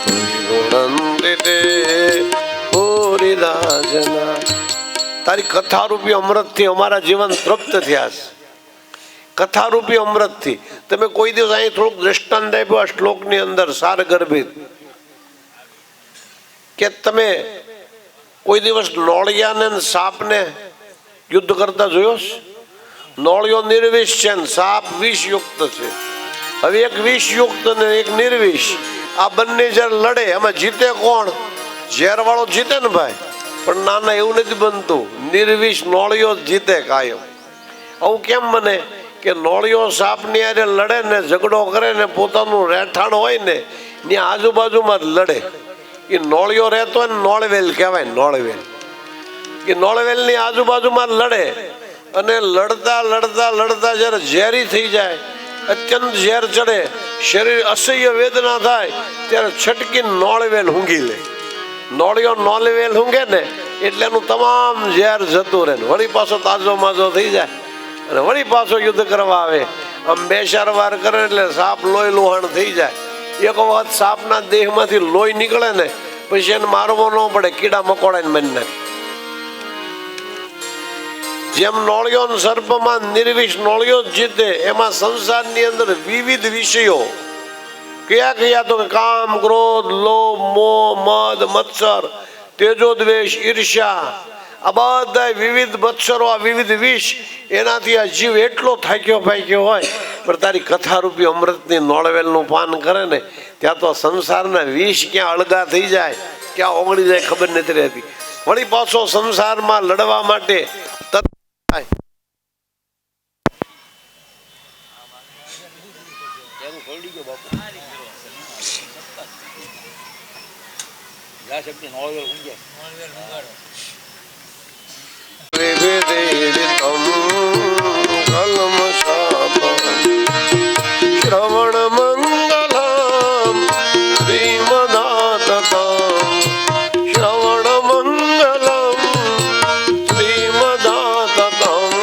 ભુવિ ગુણંતિ તે ભૂરિદા જના. તારી કથારૂપી અમૃતથી અમારા જીવન તૃપ્ત થયા છે. કથારૂપી અમૃતથી. તમે કોઈ દિવસ અહીં થોડુંક દ્રષ્ટાંત આપ્યું આ શ્લોકની અંદર સાર ગર્ભિત કે તમે કોઈ દિવસ નોળિયાને સાપને યુદ્ધ કરતા જોયો છે? નોળિયો નિર્વિષ છે ને સાપ વિષયુક્ત છે. હવે એક વિષયુક્ત ને એક નિર્વિષ, આ બંને જ્યારે લડે એમાં જીતે કોણ? ઝેરવાળો જીતે ને ભાઈ. પણ ના ના, એવું નથી બનતું. નિર્વિષ નોળિયો જીતે કાયમ. આવું કેમ બને કે નોળિયો સાપની હારે લડે ને ઝઘડો કરે ને પોતાનું રહેઠાણ હોય ને ત્યાં આજુબાજુમાં જ લડે. એ નોળિયો રહેતો હોય ને નોળવેલ કહેવાય. નોળવેલ એ નોળવેલની આજુબાજુમાં લડે અને લડતા લડતા લડતા જ્યારે ઝેરી થઈ જાય, અત્યંત ઝેર ચડે, શરીર અસહ્ય વેદના થાય ત્યારે છટકી નોળવેલ ઊંઘી લે. નોળિયો નોળવેલ ઊંઘે ને એટલે એનું તમામ ઝેર જતું રહે. વળી પાછો તાજો માજો થઈ જાય અને વળી પાછો યુદ્ધ કરવા આવે. આમ 2-4 વાર કરે એટલે સાપ લોહી લુહાણ થઈ જાય. એક વખત સાપના દેહમાંથી લોહી નીકળે ને પછી એને મારવો ન પડે, કીડા મકોડાને મારી નાખે. જેમ નોળિયો સર્પમાં નિર્વિષ નોળિયો જ જીતે, એમાં સંસારની અંદર વિવિધ વિષયો કયા કયા તો કામ, ક્રોધ, લોભ, મોહ, મદ, મત્સર, તેજો, દ્વેષ, ઈર્ષ્યા, આ બધા વિવિધ મત્સરો, આ વિવિધ વિષ, એનાથી આ જીવ એટલો થાક્યો પાક્યો હોય પણ તારી કથારૂપી અમૃતની નોળવેલનું પાન કરે ને ત્યાં તો સંસારના વિષ ક્યાં અળગા થઈ જાય, ક્યાં ઓગળી જાય ખબર નથી રહેતી. વળી પાછો સંસારમાં લડવા માટે શ્રવણ મંગલમ શ્રીમદાતતમ, શ્રવણ મંગલમ શ્રીમદાતતમ,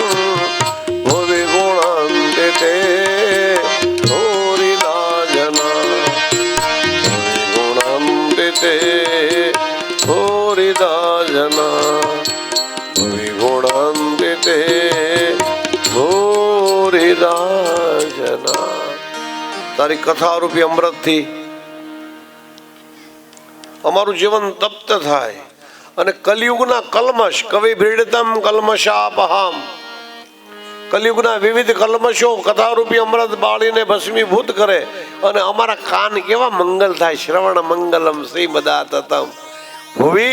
ભુવિ ગુણાંતે તે ભૂરિદા જના, ભુવિ ગુણાંતે તે ભૂરિદા જના, ભુવિ ગુણાંતે તે ભૂરિદા જના. તારી કથારૂપી અમૃતથી અમારું જીવન તપ્ત થાય અને કલિયુગના કલ્મશ કવિ ભીડતમ કલ્મશાપહામ, કલિયુગના વિવિધ કલ્મશો કથારૂપી અમૃત બાળીને ભસ્મીભૂત કરે અને અમારા કાન કેવા મંગલ થાય. શ્રવણ મંગલમ શ્રીમદાતતમ, ભુવિ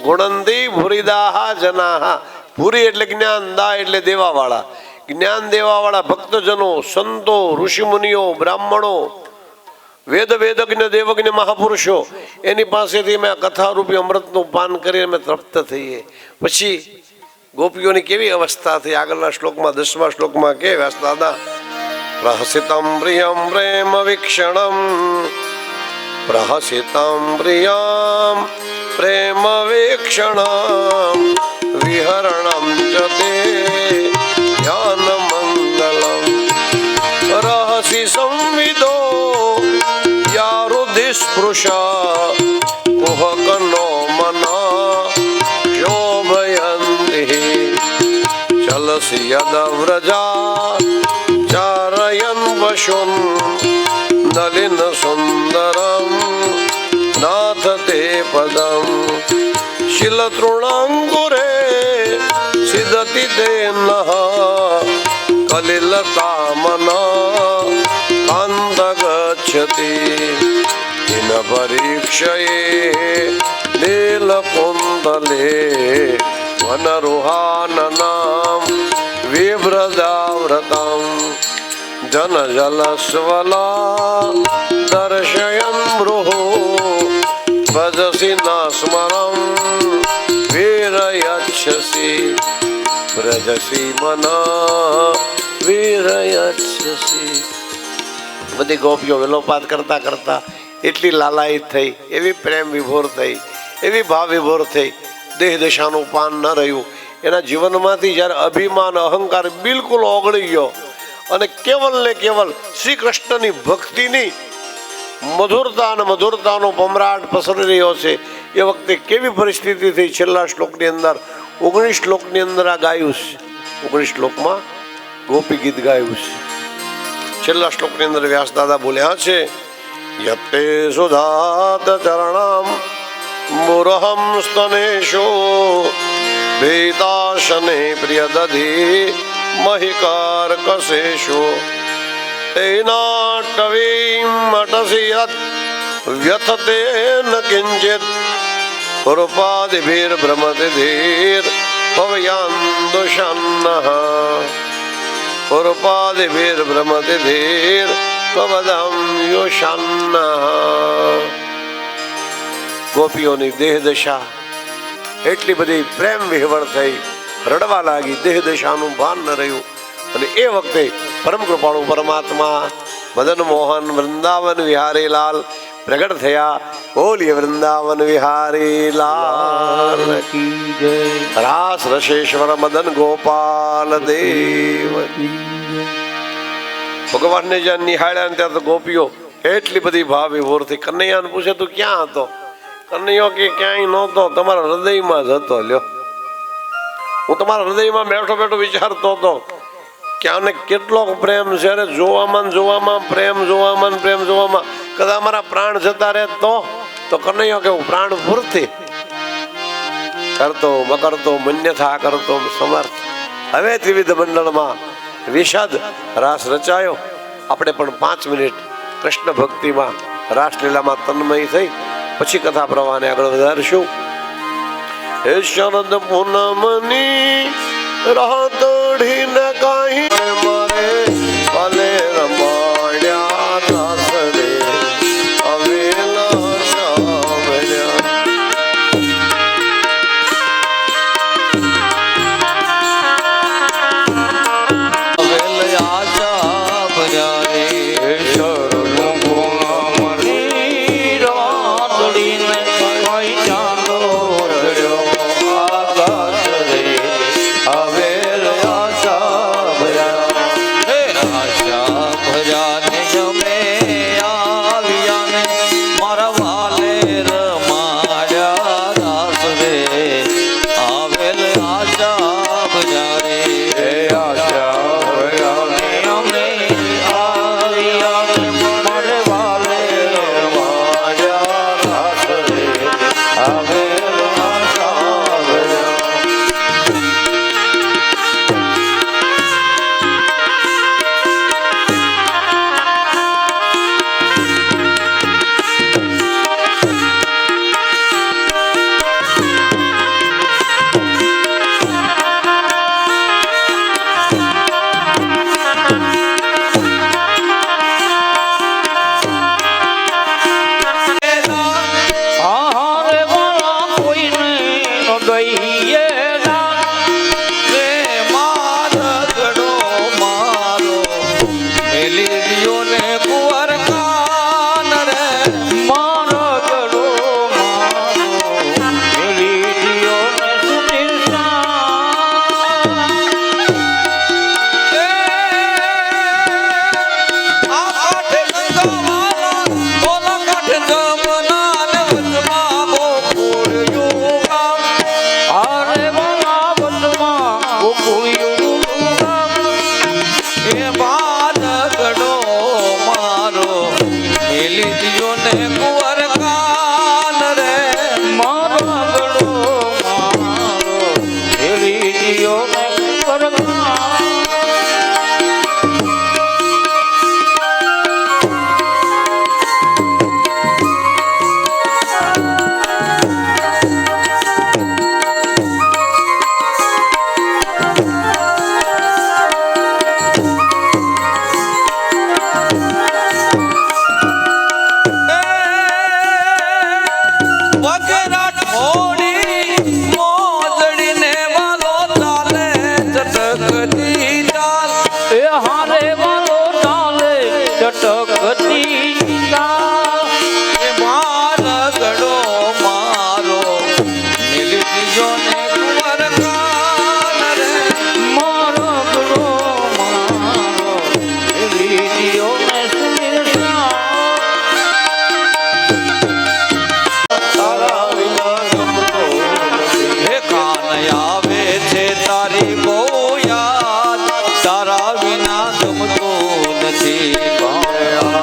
ગુણંદી ભૂરિદાહા જનાહા. ભૂરી એટલે જ્ઞાન, દા એટલે દેવાવાળા. જ્ઞાન દેવાવાળા ભક્તજનો, સંતો, ઋષિમુનિઓ, બ્રાહ્મણો, વેદ વેદજ્ઞ દેવજ્ઞ મહાપુરુષો, એની પાસેથી અમે આ કથારૂપી અમૃતનું પાન કરીને અમે તૃપ્ત થઈએ. પછી ગોપીઓની કેવી અવસ્થા થઈ આગળના શ્લોકમાં 10મા શ્લોકમાં કે વ્યાસ દાદા, પ્રહસિતમ પ્રિયમ પ્રેમ વીક્ષણમ, પ્રહસિતમ પ્રિયમ પ્રેમ વીક્ષણમ, વિહરણમ ચ તે ધ્યાન મંગલમ, રહસી સંવિદો યારુધિ સ્પૃશા, કુહકનો મના શોભયંતિ, ચલસી યદવ્રજા ચારયન પશુન, નલિન સુંદરમ નાથ તે પદમ, શિલતૃણાંકુરે સિદતિ તે નઃ, કલિલતામના કાંત ગચ્છતિ, દિન પરીક્ષયે નીલકુંતલે, વનરુહાનનામ વિભ્રદાવ્રતમ, જનજલસ્વલા દર્શયન ભ્રુઃ, ભજસી ન સ્મરમ વીરયચ્છસી, વ્રજસી મના વીરયચ્છસી. બધી ગોપીઓ વિલોપાત કરતા કરતા એટલી લાલાયિત થઈ, એવી પ્રેમ વિભોર થઈ, એવી ભાવ વિભોર થઈ, દેહ દશાનું પાન ન રહ્યું. એના જીવનમાંથી જ્યારે અભિમાન અહંકાર બિલકુલ ઓગળી ગયો અને કેવલ ને કેવલ શ્રી કૃષ્ણની ભક્તિની મધુરતા અને મધુરતાનો પમરાટ પસરી રહ્યો છે. એ વખતે કેવી પરિસ્થિતિ થઈ છેલ્લા શ્લોકની અંદર 19 શ્લોકની અંદર આ ગાયું છે. 19 શ્લોકમાં ગોપી ગીત ગાયું છે. છેલ્લા શ્લોકની અંદર વ્યાસ દાદા બોલ્યા છે, યતે સુધાત ચરણમ મુરહમ સ્તનેશો, ભેતાશને પ્રિય દધી મહિકાર કશેશો, તેનાટવીમ અટસી વ્યથતે ન કિંચિત, પુરપાદિભીર્ભ્રમતિ ધીર ભવયાન્દુષન્નઃ, પુરપાદિભીર્ભ્રમતિ ધીર ભવદમ્યુષન્નઃ. ગોપીઓની દેહ દશા એટલી બધી પ્રેમ વિહવળ થઈ, રડવા લાગી, દેહ દશાનું ભાન ન રહ્યું. અને એ વખતે પરમ કૃપાળુ પરમાત્મા મદન મોહન વૃંદાવન વિહારી લાલ પ્રગટ થયા. બોલીએ વૃંદાવન વિહારી લાલ કી જય. રાસ રસેશ્વર મદન ગોપાલ દેવ. ભગવાનને જ્યાં નિહાળ્યા ને ત્યાં તો ગોપીઓ એટલી બધી ભાવ વિભોર થઈ. કનૈયાને પૂછે તું ક્યાં હતો? કનૈયો કે ક્યાંય નહોતો, તમારા હૃદયમાં જ હતો. લ્યો, હું તમારા હૃદયમાં બેઠો બેઠો વિચારતો હતો કે આને કેટલો પ્રેમ છે. અરે જોવામાં જોવામાં પ્રેમ, જોવામાં પ્રેમ જોવામાં કદાચ અમારા પ્રાણ જતા રહે તો કનૈયો કેવું પ્રાણ પૂર્તિ કરતો મકરતો મન્યથા કરતો સમર્થ. હવે ત્રિવિધ મંડળમાં વિશદ રાસ રચાયો. આપણે પણ 5 મિનિટ કૃષ્ણ ભક્તિમાં રાસલીલામાં તન્મય થઈ પછી કથા પ્રવાહને આગળ વધારશું. હે શરદ પૂનમની રાતડીને કાહી મારે ભલે રમાડ્યા રાસ રે અવેલા સાંભળ્યા. તારા વિના ગમતું નથી.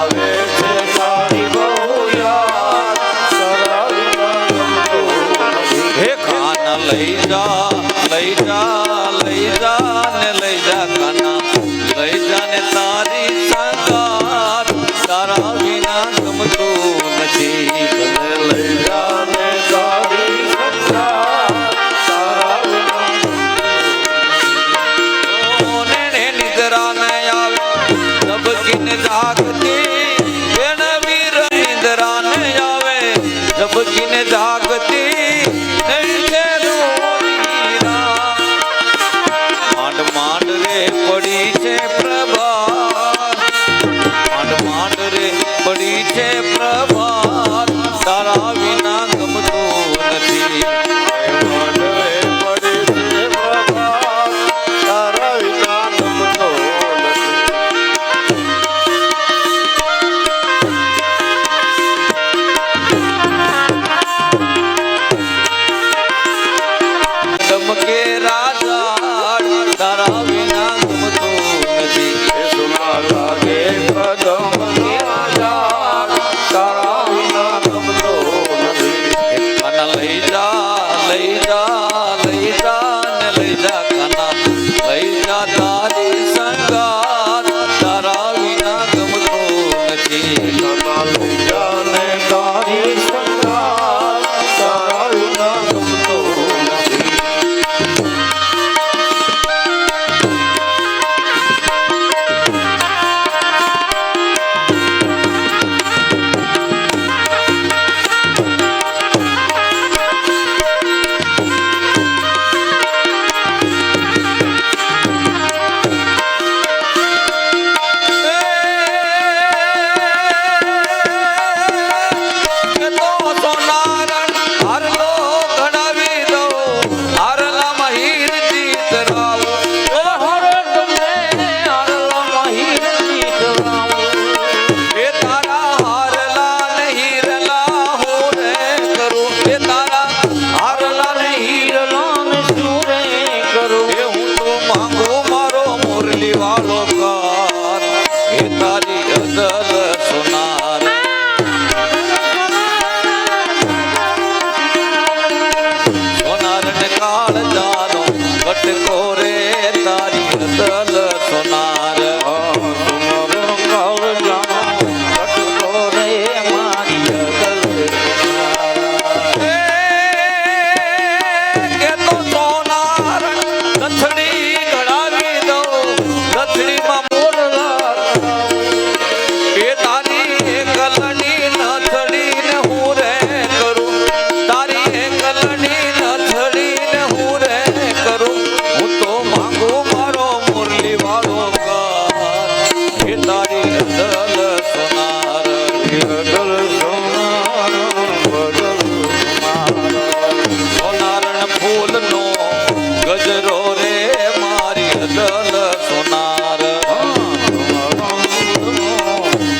વિઠ્ઠલ સોનાર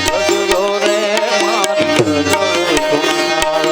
ગજરો રે મારી ગજર સોનાર.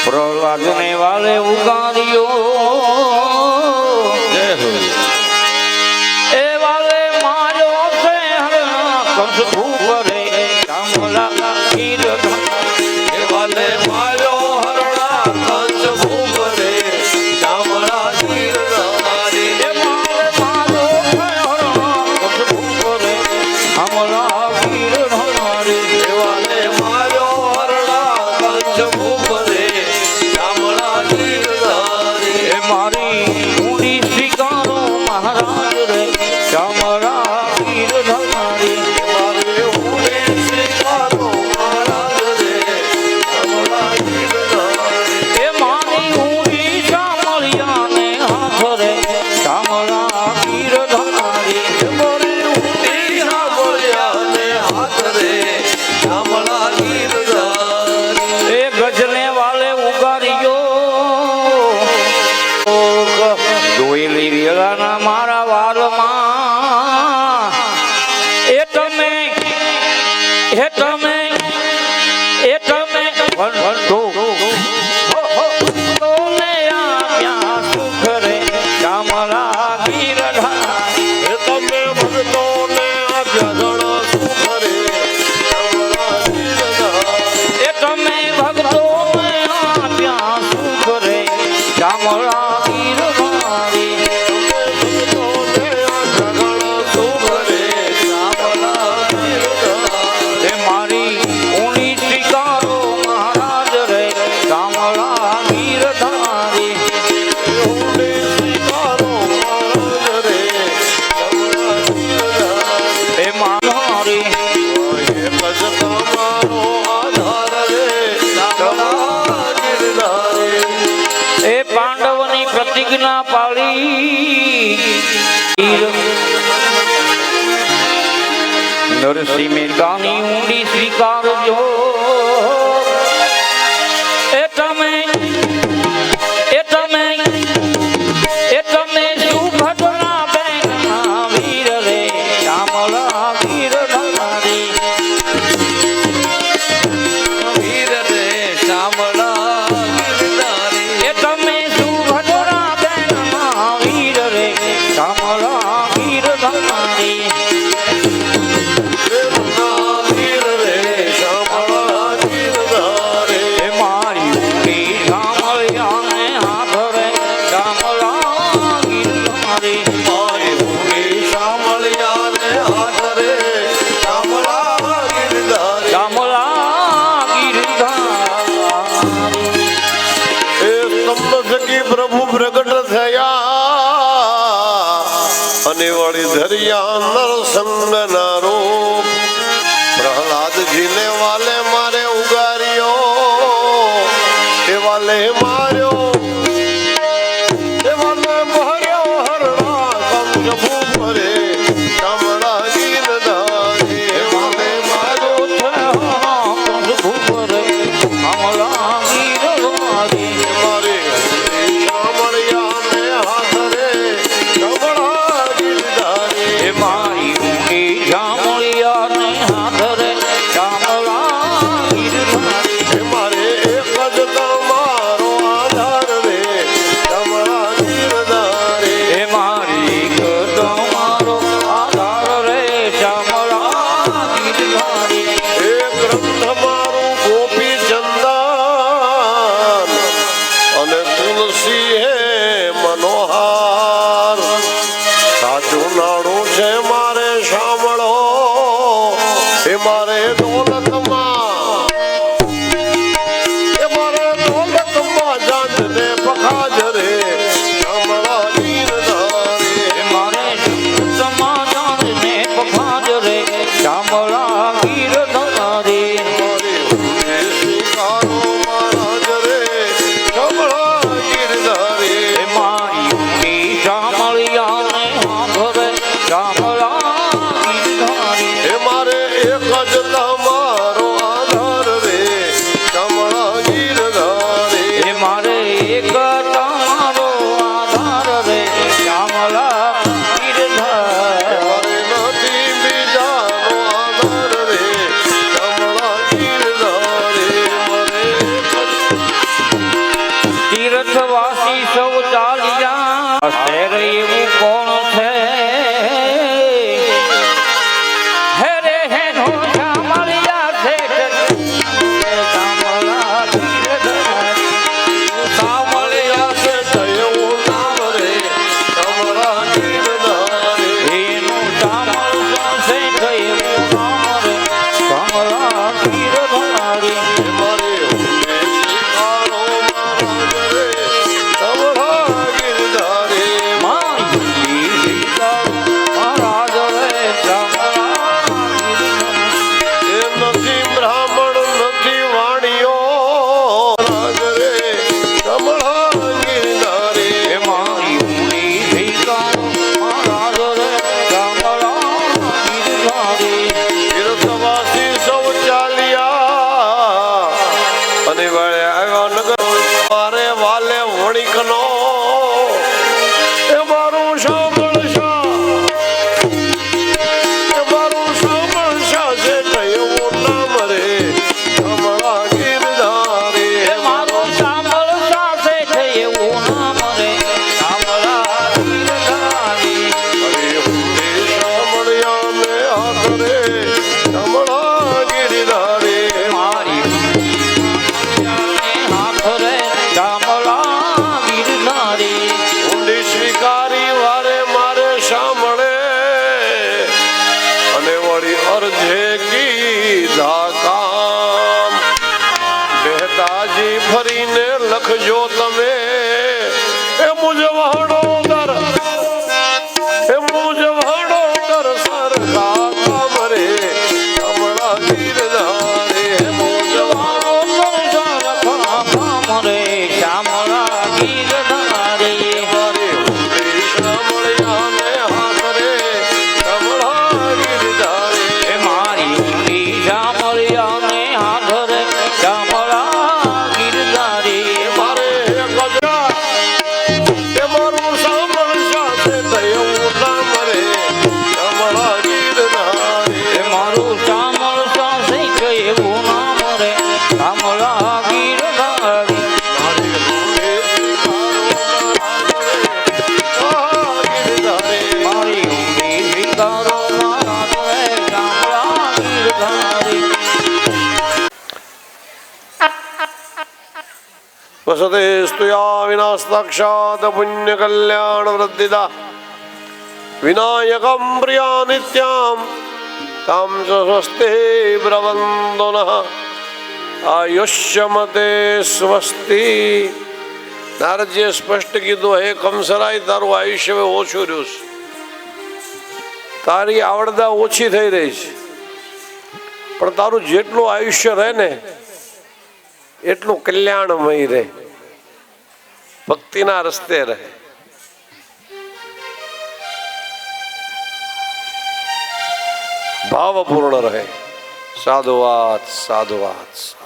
प्रहलाद ने वाले उगारियो ए वाले मारो से कंस भूपरे कामला कीर ए वाले मारो हरणा कंस भूपरे कामला कीर धारी ए वाले मारो हरणा कंस भूपरे कामला कीर धारी ए वाले मारो हरणा कंस भूपरे मारी ऊंडी स्वीकारो महाराज रे श्यामला कीर धारी मारी ऊंडी स्वीकारो महाराज रे श्यामला कीर धारी ए मारी ऊंडी श्यामलिया ने हाथ रे श्यामला कीर धारी मारी ऊंडी श्यामलिया ने हाथ रे श्यामला कीर धारी ए गजने वाले उगारियो જોયેલી વેળાના મારા વાલમાં એ તમે ભણતો તોને આપ્યા સુખ રે શ્યામલા વીર ધારી એ તમે ભણતો ને આપ્યા સુખ રે શ્યામલા વીર ધારી એ તમે ભક્તો ને આપ્યા સુખ રે શ્યામલા વીર ધારી પ્રતિજ્ઞા પાળી નરસિંહ મહેતાની ઊંડી સ્વીકારજો એ તમે થયા અને વળી ધર્યા નરસંગના રૂપ પ્રહલાદજીને વાલે મારે ઉગાર્યો એ વાલે માર્યો એ વાલે માર્યો હરણા કંજ ભૂપરે કમળા ગીરધારી એ વાલે માર્યો કંજ ભૂપરે કમળા ગીરધારી મારે શામળિયાને હાથ રે કમળા ગીરધારી એ મારી ઊંડી શામળિયાને હાથ રે કમળા ગીરધારી મારે એક જ તમારો આધાર રે કમળા ગીરધારી એ મારી તમારો આધાર રે કમળા ગીરધારી એ ગ્રંથ મારું ગોપી ચંદન અને તુલસી હે મનોહાર સાચું નાડું છે મારે સાંભળો એ મારે દોલતમાં એ મારે દોલતમાં જાનને પખાજ રે કમળા ગીરધારી એ મારે સમાધાનને પખાજ રે કમળા ગીરધારી એ મારી ઊંડી શામળિયાને હાથ રે કમળા ગીરધારી એ મારે એક જ તમારો આધાર રે કમળા ગીરધારી એ મારે એક તમારો આધાર રે કમળા ગીરધારી મારે નથી બીજાનો આધાર રે કમળા ગીરધારી મારે તીર્થવાસી સૌ ચાલ્યા શહેર એવું કોણ છે હે રે હે નો શામળિયા છે કમળા ગીરધારી શામળિયા છે એવું નામ રે કમળા ગીરધારી એનું શામળિયા છે કયું નામ રે કમળા ગીરધારી મારે શિકારો મહારાજ રે કમળા ગીરધારી મારી મહારાજ રે કમળા ગીરધારી એ નથી બ્રાહ્મણ નથી વાણિયો રાજ રે કમળા ગીરધારી એ મારી ઊંડી શિકારો મહારાજ રે કમળા ગીરધારી તીર્થવાસી સૌ ચાલ્યા અને વળે આવ્યા નગર મારે વાલે વણિકનો એ મારું સાંભળશા એ મારું સાંભળશા છે એવું નામ રે કમળા ગીરધારી એ મારો શામળ સાથે છે એવું નામ રે કમળા ગીરધારી અરે હુંડે સાંભળ્યાને હાથ રે કમળા ગીરધારી મારી હાથ રે કમળા ગીરધારી ઊંડી સ્વીકારી વારે મારે સાંભળે અને વળી અર્ધે કીધા કામ બેહતાજી ફરીને લખજો તમે એ મુજવાડો દર એ મુજવાડો દર સરખા કામ રે કમળા ગીરધારી એ મુજવાડો કામ રે કમળા ગીરધારી મારે ઊંડી સાંભળ્યાને હાથ રે કમળા ગીરધારી એ મારી ઊંડી શામળિયાને હાથ રે કમળા ગીરધારી મારે ગજા એ મારું સાંભળશા છે એવું નામ રે કમળા ગીરધારી એ મારું શામળ સાથે એવું નામ રે કમળા ગીરધારી મારી ઊંડે સ્વીકારો મહારાજ રે ગીરધારી મારી ઊંડી સ્વીકારો મહારાજ રે કમળા ગીરધારી વસતે સ્તુયા વિનાસ્તાક્ષાત પુણ્ય કલ્યાણ વૃદ્ધિદા વિનાયકમ પ્રિયા નિત્યામ તામ ચ સ્વસ્તે બ્રવંદો નઃ આયુષ્યમતે સ્વસ્તિ નારદજીએ સ્પષ્ટ કીધું, હે કંસરાય, તારું આયુષ્ય હવે ઓછું રહ્યું છે, તારી આવડતા ઓછી થઈ રહી છે, પણ તારું જેટલું આયુષ્ય રહે ને એટલું કલ્યાણમય રહે, ભક્તિના રસ્તે રહે. ભાવપૂર્ણ રહે. સાધુવાદ સાધુવાદ સાધુ.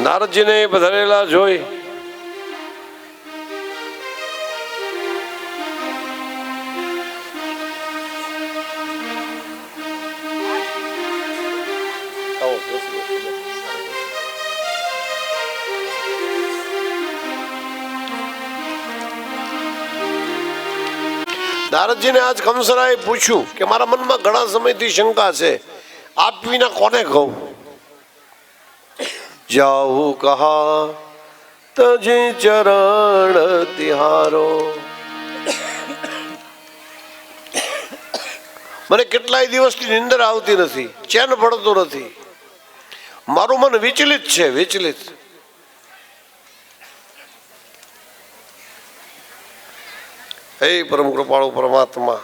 નારદજીને પધરેલા જોઈ નારદજીને આજ કંસરાએ પૂછ્યું કે મારા મનમાં ઘણા સમયથી શંકા છે, આપ વિના કોને કહું? જાઉં કહા તજી ચરણ તિહારો. મને કેટલાય દિવસથી નિંદર આવતી નથી, ચેન પડતું નથી, મારું મન વિચલિત છે, વિચલિત. હે પરમ કૃપાળુ પરમાત્મા,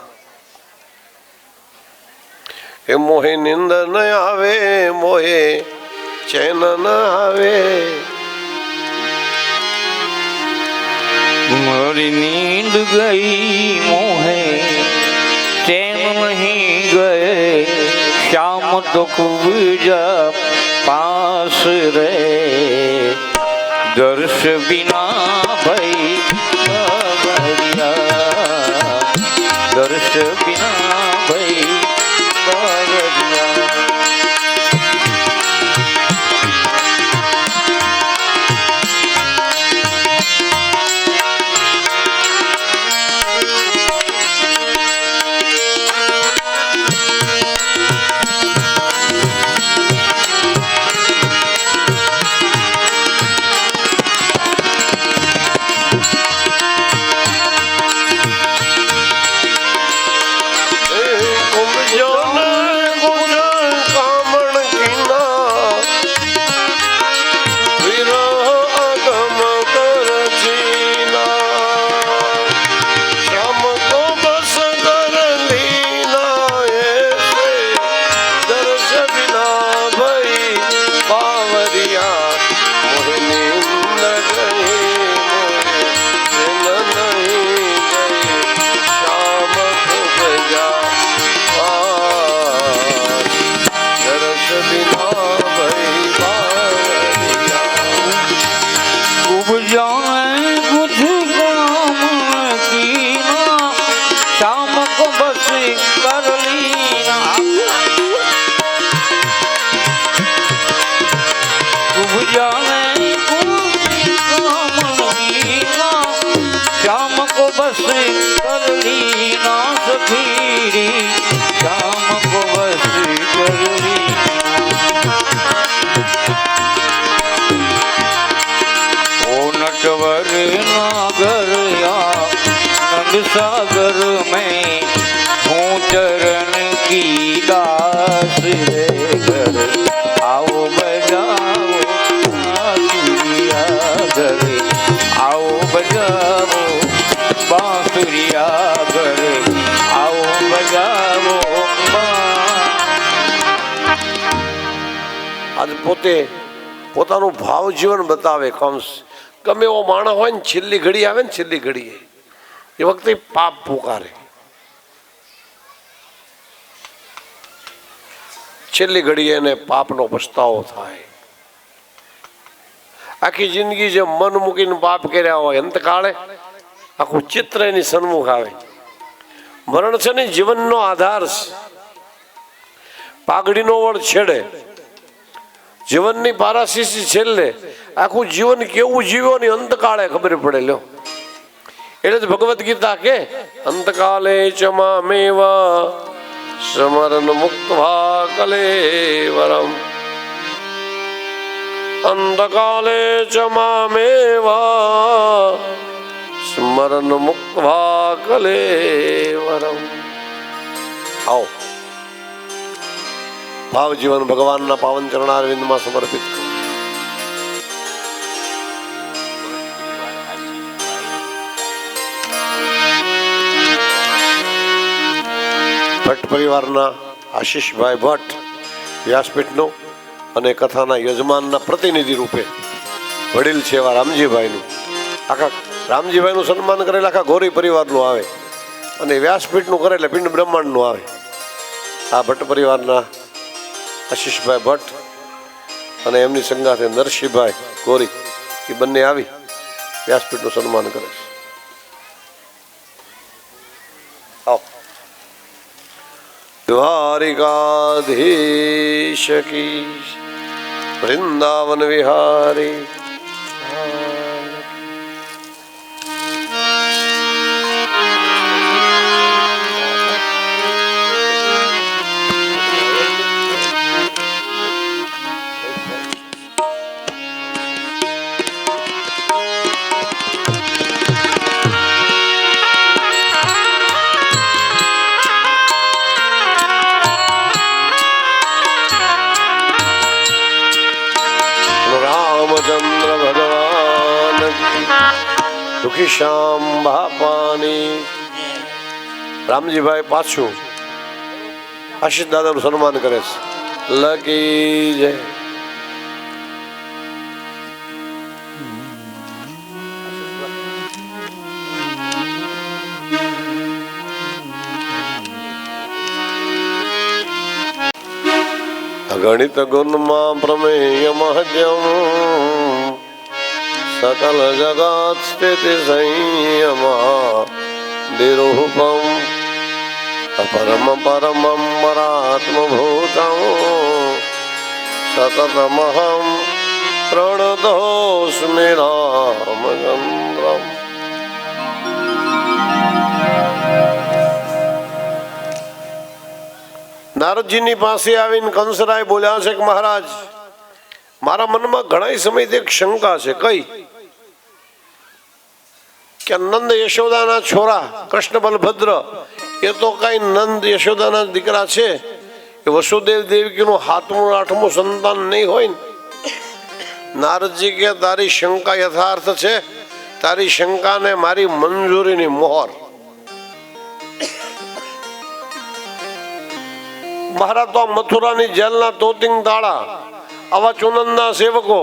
એ મોહે નિંદર ન આવે, મોહે ચેન ન આવે. મારી નીંદ ગઈ મોહે ચેન નહીં ગયે, શ્યામ દુઃખ બીજા પાસ રે, દર્શ બિના ભઈ દર્શ બિના ભઈ सागर में हूँ चरण की दास रे, घर आओ बजाओ बांसुरिया, घर आओ बजाओ बांसुरिया, घर आओ बजाओ. આજ પોતે પોતાનું ભાવ જીવન બતાવે કંસ. ગમે એવો માણસ હોય ને, છેલ્લી ઘડી આવે ને, છેલ્લી ઘડીએ એ વખતે પાપ પુકારે, છેલ્લી ઘડીએ એને પાપનો પછતાવો થાય. આખી જિંદગી જે મન મૂકીને પાપ કર્યા હોય, અંતકાળે આખું ચિત્ર એની સન્મુખ આવે. મરણ છે ને જીવનનો આધાર છે, પાઘડીનો વળ છેડે, જીવનની પારાશીસી છેલ્લે આખું જીવન કેવું જીવ્યો ની અંતકાળે ખબર પડે. લ્યો, એટલે જ ભગવદ્ ગીતા કે અંતકાલે ચમામેવ સ્મરણ મુક્ત્વા કલેવરમ, અંતકાલે ચમામેવ સ્મરણ મુક્ત્વા કલેવરમ. આવો ભાવ જીવન ભગવાનના પાવન ચરણારવિંદમાં સમર્પિત કરો. ભટ્ટ પરિવારના આશીષભાઈ ભટ્ટ વ્યાસપીઠનું અને કથાના યજમાનના પ્રતિનિધિ રૂપે વડીલ છે એવા રામજીભાઈનું, આખા રામજીભાઈનું સન્માન કરેલ આખા ગોરી પરિવારનું આવે અને વ્યાસપીઠનું કરે એટલે પિંડ બ્રહ્માંડનું આવે. આ ભટ્ટ પરિવારના આશીષભાઈ ભટ્ટ અને એમની સંગાથે નરસિંહભાઈ ગોરી એ બંને આવી વ્યાસપીઠનું સન્માન કરે છે. દ્વારિકાધીશ કી વૃંદાવન વિહારી. રામચંદ્ર ભગવાન દુખી શ્યામ બાપાની. રામજીભાઈ પાછું આશીષ દાદાનું સન્માન કરે છે. લકી જય. ગણિત ગુણમાં પ્રમેય મહત્યમ સકલ જગત સ્થિતિ સંયમા નિરૂપમ પરમ પરમમ પરાત્મભૂતમ સતતમહં પ્રણતોસ્મિ રામચંદ્રમ. નારદજીની પાસે આવીને કંસરાય બોલ્યા છે કે મહારાજ, મારા મનમાં ઘણા સમયથી એક શંકા છે. કઈ? કે નંદ યશોદાના છોરા કૃષ્ણ બલભદ્ર એ તો કઈ નંદ યશોદાના દીકરા છે, એ વસુદેવ દેવકીનું 7મું 8મું સંતાન નહીં હોય ને. નારદજી કે તારી શંકા યથાર્થ છે, તારી શંકાને મારી મંજૂરીની મોહર. મહારાજ તો મથુરાની જેલના તોતિંગ તાળા, આવા ચુનંદના સેવકો,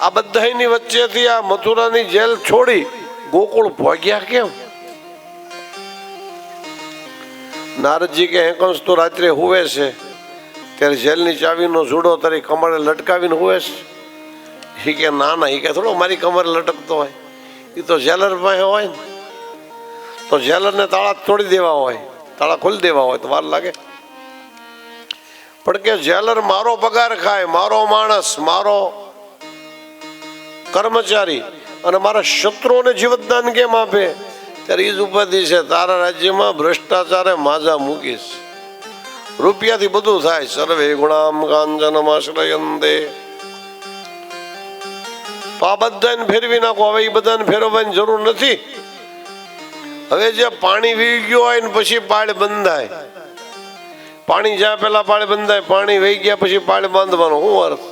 આ બધાની વચ્ચેથી આ મથુરાની જેલ છોડી ગોકુળ ભોગ્યા કેમ? નારદજી કે હે કંસ, તો રાત્રે હુવે છે ત્યારે જેલની ચાવીનો જુડો તારી કમરે લટકાવીને હુવે છે? એ કે ના ના, એ કે થોડો મારી કમરે લટકતો હોય, એ તો જેલર પાસે હોય ને. તો જેલરને તાળા તોડી દેવા હોય, તાળા ખોલી દેવા હોય તો વાર લાગે. પણ કે જેલર મારો પગાર ખાય, મારો માણસ, મારો કર્મચારી, અને મારા શત્રુઓને જીવતદાન કેમ આપે? ત્યારે એ જ ઉપાધિ છે. તારા રાજ્યમાં ભ્રષ્ટાચારે માજા મૂકીશ, રૂપિયાથી બધું થાય. સર્વે ગુણામ કાંચનમાશ્રયંતે. તો આ બધાને ફેરવી નાખો. હવે એ બધાને ફેરવવાની જરૂર નથી. હવે જે પાણી વી ગયું હોય ને પછી પાળ બંધાય, પાણી જ્યાં પેલા પાળ બંધાય, પાણી વહી ગયા પછી પાળ બાંધવાનો શું અર્થ?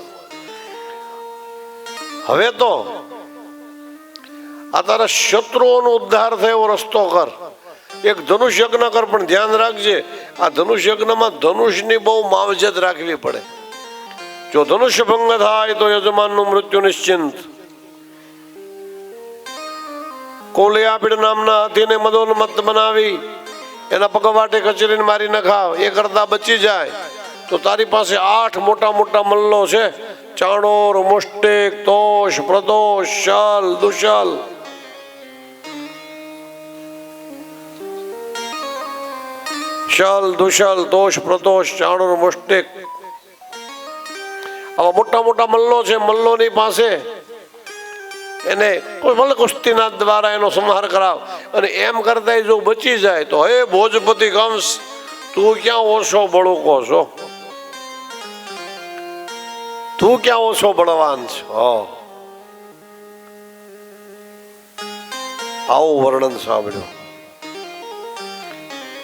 હવે તો આ તારા શત્રુઓનો ઉદ્ધાર થાય એવો રસ્તો કર. એક ધનુષ યજ્ઞ કર, પણ ધ્યાન રાખજે આ ધનુષ યજ્ઞમાં ધનુષની બહુ માવજત રાખવી પડે. જો ધનુષ્ય ભંગ થાય તો યજમાનનું મૃત્યુ નિશ્ચિંત. કોલિયાપીડ નામના હાથીને મદોન્મત્ત બનાવી એના પગવાટે કચરીને મારી નખાવ, એ કરતા બચી જાય તો તારી પાસે 8 મોટા મોટા મલ્લો છે. ચાણોર, મુષ્ટિક, તોષ, પ્રદોષ, શાલ, દુશાલ. શાલ, દુશાલ, તોષ, પ્રદોષ, ચાણોર, મુષ્ટિક, આવા મોટા મોટા મલ્લો છે. મલ્લોની પાસે એને ભલે કુસ્તીના દ્વારા એનો સંહાર કરાવ, અને એમ કરતા જો બચી જાય તો હે ભોજપતિ કંસ, તું ક્યાં ઓછો બળુકો છો? તું ક્યાં ઓછો બળવાન છો? આવું વર્ણન સાંભળ્યું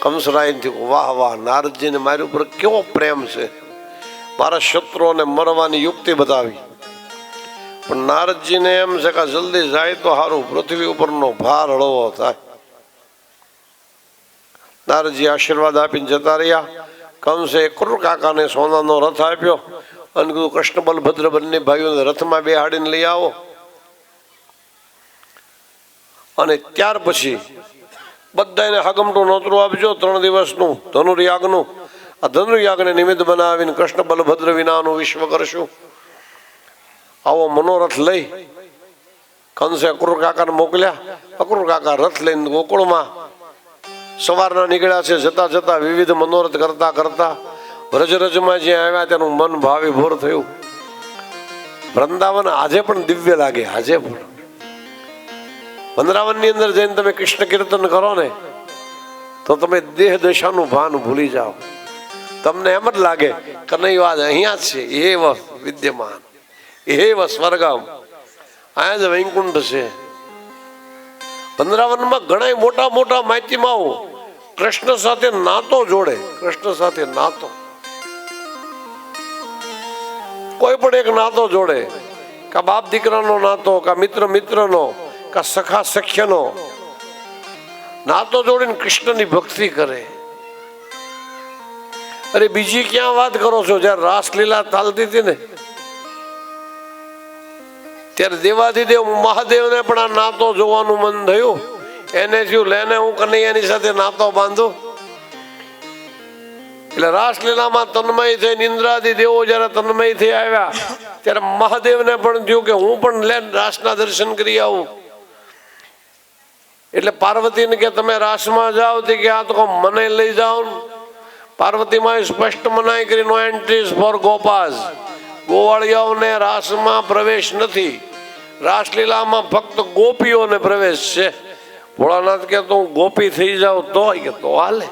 કંસરાયથી. વાહ વાહ, નારદજીને મારી ઉપર કેવો પ્રેમ છે. મારા શત્રુઓને મરવાની યુક્તિ બતાવી. પણ નારદજીને એમ છે કે જલ્દી જાય તો સારું, પૃથ્વી ઉપરનો ભાર હળવો થાય. નારદજી આશીર્વાદ આપીને જતા રહ્યા. કંસે ક્રૂર કાકાને સોનાનો રથ આપ્યો અને કીધું કૃષ્ણ બલભદ્ર બંને ભાઈઓને રથમાં બેહાડીને લઈ આવો. અને ત્યાર પછી બધાને હગમટું નોતરું આપજો 3 દિવસનું ધનુર્યાગનું. આ ધનુર્યાગને નિમિત્ત બનાવીને કૃષ્ણ બલભદ્ર વિનાનું વિશ્વ કરશું. આવો મનોરથ લઈ કંસે અક્રૂર કાકાને મોકલ્યા. અક્રૂર કાકા રથ લઈને ગોકુળમાં સવારના નીકળ્યા છે. જતા જતા વિવિધ મનોરથ કરતા કરતા વ્રજરજમાં જ્યાં આવ્યા તેનું મન ભાવિભોર થયું. વૃંદાવન આજે પણ દિવ્ય લાગે. આજે પણ વૃંદાવનની અંદર જઈને તમે કૃષ્ણ કીર્તન કરો ને તો તમે દેહ દશાનું ભાન ભૂલી જાઓ. તમને એમ જ લાગે કે નહીં આજ અહીંયા જ છે. એ વિદ્યમાન એ સ્વર્ગમ અહીંયા જ વૈકુંઠ છે. વૃંદાવનમાં ઘણા મોટા મોટા માહિતીમાંઓ કૃષ્ણ સાથે નાતો જોડે. કૃષ્ણ સાથે નાતો કોઈ પણ એક નાતો જોડે. કા બાપ દીકરાનો નાતો, કા મિત્ર મિત્રનો, કા સખા સખ્યનો નાતો જોડીને કૃષ્ણની ભક્તિ કરે. અરે બીજી ક્યાં વાત કરો છો? જયારે રાસલીલા ચાલતી હતી ને ત્યારે દેવાધિદેવ મહાદેવને પણ આ નાતો જોવાનું મન થયું. એને થયું લેને હું કનૈયાની સાથે નાતો બાંધું. એટલે રાસલીલામાં તન્મય થઈને ઇન્દ્રાદિ દેવો જયારે તન્મય થઈ આવ્યા ત્યારે મહાદેવને પણ થયું કે હું પણ લેન રાસના દર્શન કરી આવું. એટલે પાર્વતીને કે તમે રાસમાં જાઓ તે કે આ તો મને લઈ જાઓ. પાર્વતીમાં સ્પષ્ટ મનાઈ કરી નો એન્ટ્રીઝ ફોર ગોપાસ. ગોવાળિયાઓને રાસમાં પ્રવેશ નથી. રાસલીલામાં ફક્ત ગોપીઓને પ્રવેશ છે. ભોળાનાથ કે તો હું ગોપી થઈ જાઉં તો કે તો હાલે.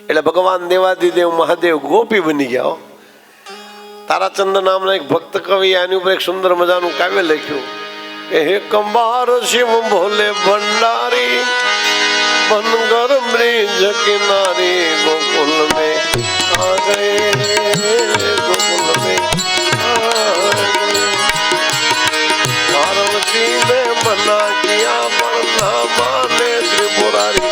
એટલે ભગવાન દેવાદિદેવ મહાદેવ ગોપી બની ગયા. તારાચંદ નામના એક ભક્ત કવિ આની ઉપર એક સુંદર મજાનું કાવ્ય લખ્યું કે હે કંબાર શિવ ભોલે ભંડારી बनकर ब्रिज किनारी गोकुल में आ गए. गोकुल में पार्वती ने मना किया पर ना माने त्रिपुरारी.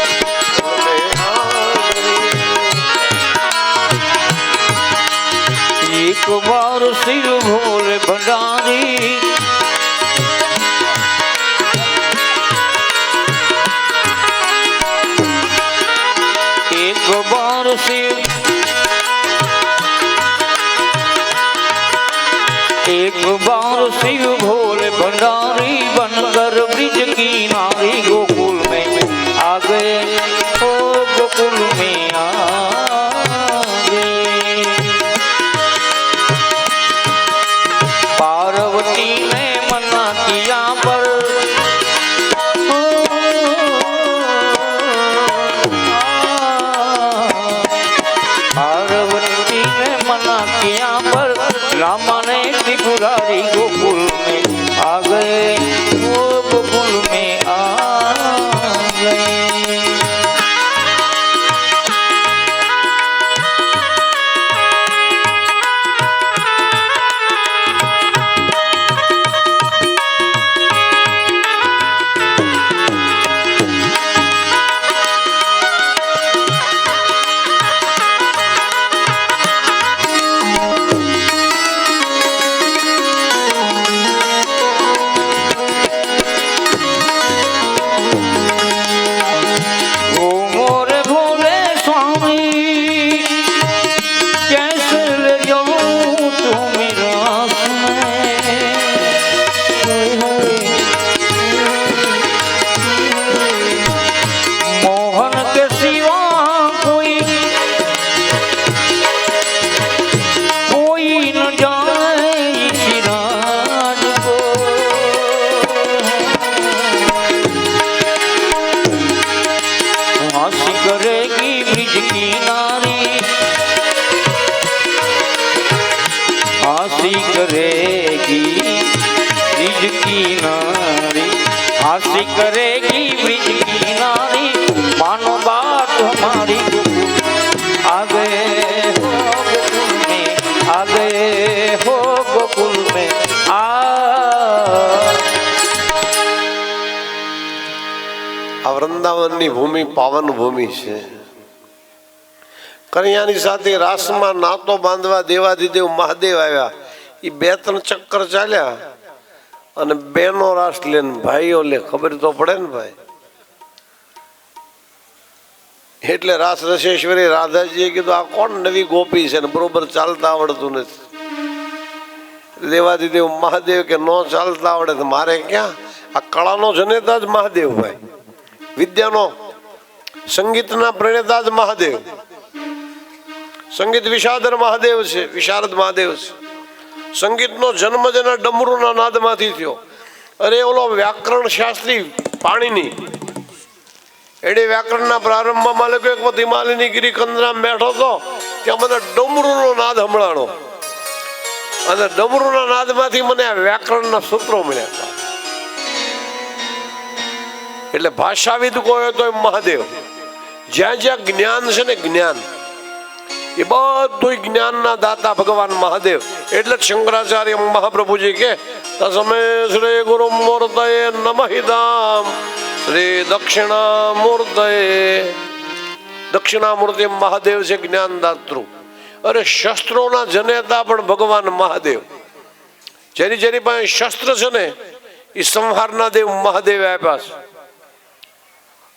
एक बार शिव भोले भंडारी एक बार शिव भोले भंडारी बनकर ब्रिज की नारी गोकुल में आ गए. ओ गोकुल में आ गए. पार्वती ने मना किया पर पार्वती ने मना किया पर रामा ने त्रिपुरारी गोकुल में आ गए. वो गोकुल में आ गए. करेगी ब्रिज की नारी मानो बात हमारी. आ गए हो गोकुल में आ गए हो गोकुल में आ. આ વૃંદાવનની ભૂમિ પાવન ભૂમિ છે. કન્યાની સાથે રાસમાં નાતો બાંધવા દેવાધિદેવ મહાદેવ આવ્યા. એ 2-3 ચક્કર ચાલ્યા અને બેનો રાસ લે ભાઈઓ લે. ખબર તો પડે ને ભાઈ. એટલે રાસ રસેશ્વરી રાધાજીએ કીધું આ કોણ નવી ગોપી છે ને બરોબર ચાલતા આવડતું નથી. દેવાધિદેવ મહાદેવ કે નો ચાલતા આવડે તો મારે ક્યાં. આ કળાનો જનેતા જ મહાદેવ ભાઈ, વિદ્યાનો સંગીતના પ્રણેતા જ મહાદેવ. સંગીત વિશાદર મહાદેવ છે, વિશારદ મહાદેવ છે. સંગીતનો જન્મ જેના ડમરૂના નાદમાંથી થયો. અરે ઓલો વ્યાકરણ શાસ્ત્રી પાણીની એડે વ્યાકરણના પ્રારંભમાં લખ્યું એક વખત હિમાલયની ગિરી કંદરામ બેઠો હતો, ત્યાં મને ડમરૂનો નાદ સંભળાણો અને ડમરૂના નાદમાંથી મને આ વ્યાકરણના સૂત્રો મળ્યા હતા. એટલે ભાષાવિદ કોઈ તો મહાદેવ. જ્યાં જ્યાં જ્ઞાન છે ને જ્ઞાન, એ બધું જ્ઞાનના દાતા ભગવાન મહાદેવ. એટલે જ શંકરાચાર્ય મહાપ્રભુજી કે તસ્મે શ્રી ગુરુ મૂર્તયે નમઃ શ્રી દક્ષિણામૂર્તયે. દક્ષિણામૂર્તિ મહાદેવ છે જ્ઞાનદાતૃ. અરે શસ્ત્રોના જનેતા પણ ભગવાન મહાદેવ. જેની જેની પાસે શસ્ત્ર છે ને એ સંહારના દેવ મહાદેવ આપ્યા છે.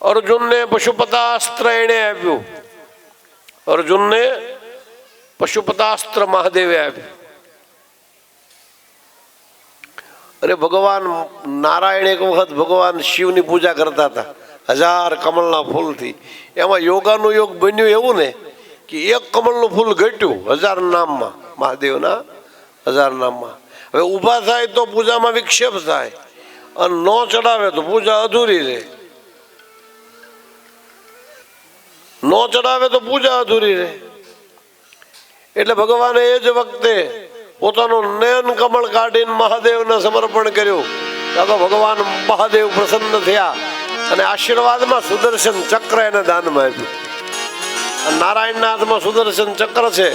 અર્જુનને પશુપતાસ્ત્ર એણે આપ્યું. અર્જુનને પશુપતાસ્ત્ર મહાદેવે આપ્યું. અરે ભગવાન નારાયણ એક વખત ભગવાન શિવની પૂજા કરતા હતા 1000 કમળના ફૂલથી. એમાં યોગાનું યોગ બન્યું એવું ને કે એક કમળનું ફૂલ ઘટ્યું 1000 નામમાં, મહાદેવના 1000 નામમાં. હવે ઊભા થાય તો પૂજામાં વિક્ષેપ થાય અને ન ચડાવે તો પૂજા અધૂરી રહે. ન ચડાવે તો પૂજા અધૂરી રહે. એટલે ભગવાને એ જ વખતે પોતાનું નયન કમળ કાઢીને મહાદેવને સમર્પણ કર્યું. ત્યાં તો ભગવાન મહાદેવ પ્રસન્ન થયા અને આશીર્વાદમાં સુદર્શન ચક્ર એને દાનમાં આપ્યું. નારાયણના હાથમાં સુદર્શન ચક્ર છે,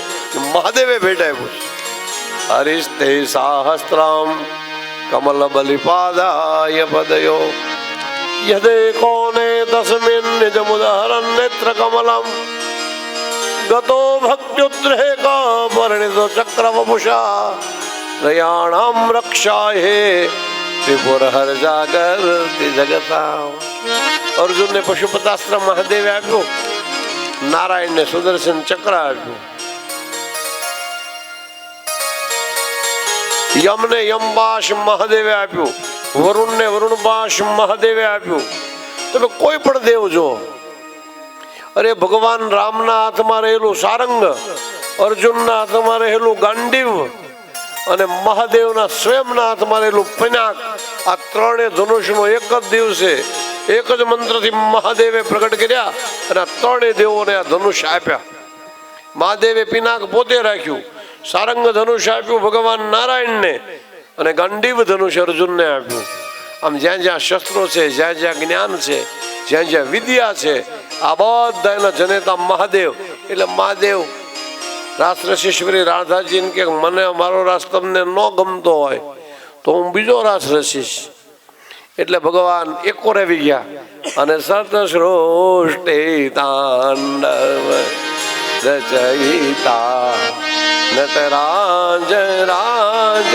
મહાદેવે ભેટ આપ્યું છે. હરિસ્તે સાહસ્ત્રમ કમલ બલિપાદાય પદયો યદે કોને તસ્મિન નિજ મુદહરન નેત્ર કમલમ ગતો ભક્ત્યુદ્રેક પરિણીતો ચક્ર વપુષા ત્રયાણામ રક્ષાહે ત્રિપુર હર જાગરતિ જગતા. અર્જુનને પશુપતાસ્ત્ર મહાદેવે આપ્યું, નારાયણને સુદર્શન ચક્ર આપ્યું. યમને યમપાશ મહાદેવે આપ્યું, વરુણને વરુણપાશ મહાદેવે આપ્યું. તમે કોઈ પણ દેવ જો, અરે ભગવાન રામના હાથમાં રહેલું સારંગ, અર્જુનના હાથમાં રહેલું ગાંડીવ અને મહાદેવના સ્વયંના હાથમાં રહેલું પિનાક, આ ત્રણે ધનુષનો એક જ દિવસે એક જ મંત્રથી મહાદેવે પ્રગટ કર્યા અને આ ત્રણેય દેવોને આ ધનુષ આપ્યા. મહાદેવે પિનાક પોતે રાખ્યું, સારંગ ધનુષ આપ્યું ભગવાન નારાયણને અને ગાંડીવ ધનુષ અર્જુનને આપ્યું. આમ જ્યાં જ્યાં શસ્ત્રો છે, જ્યાં જ્યાં જ્ઞાન છે, જ્યાં જ્યાં વિદ્યા છે, આ બધા એના જનેતા મહાદેવ. એટલે મહાદેવ રાસ રસીશ્વરી રાધાજીને કે મને મારો રાસ તમને ન ગમતો હોય તો હું બીજો રાસ રસીશ. એટલે ભગવાન એકોર આવી ગયા અને સતસૃષ્ટિ તાંડવ રચયિતા નટરાજ રાજ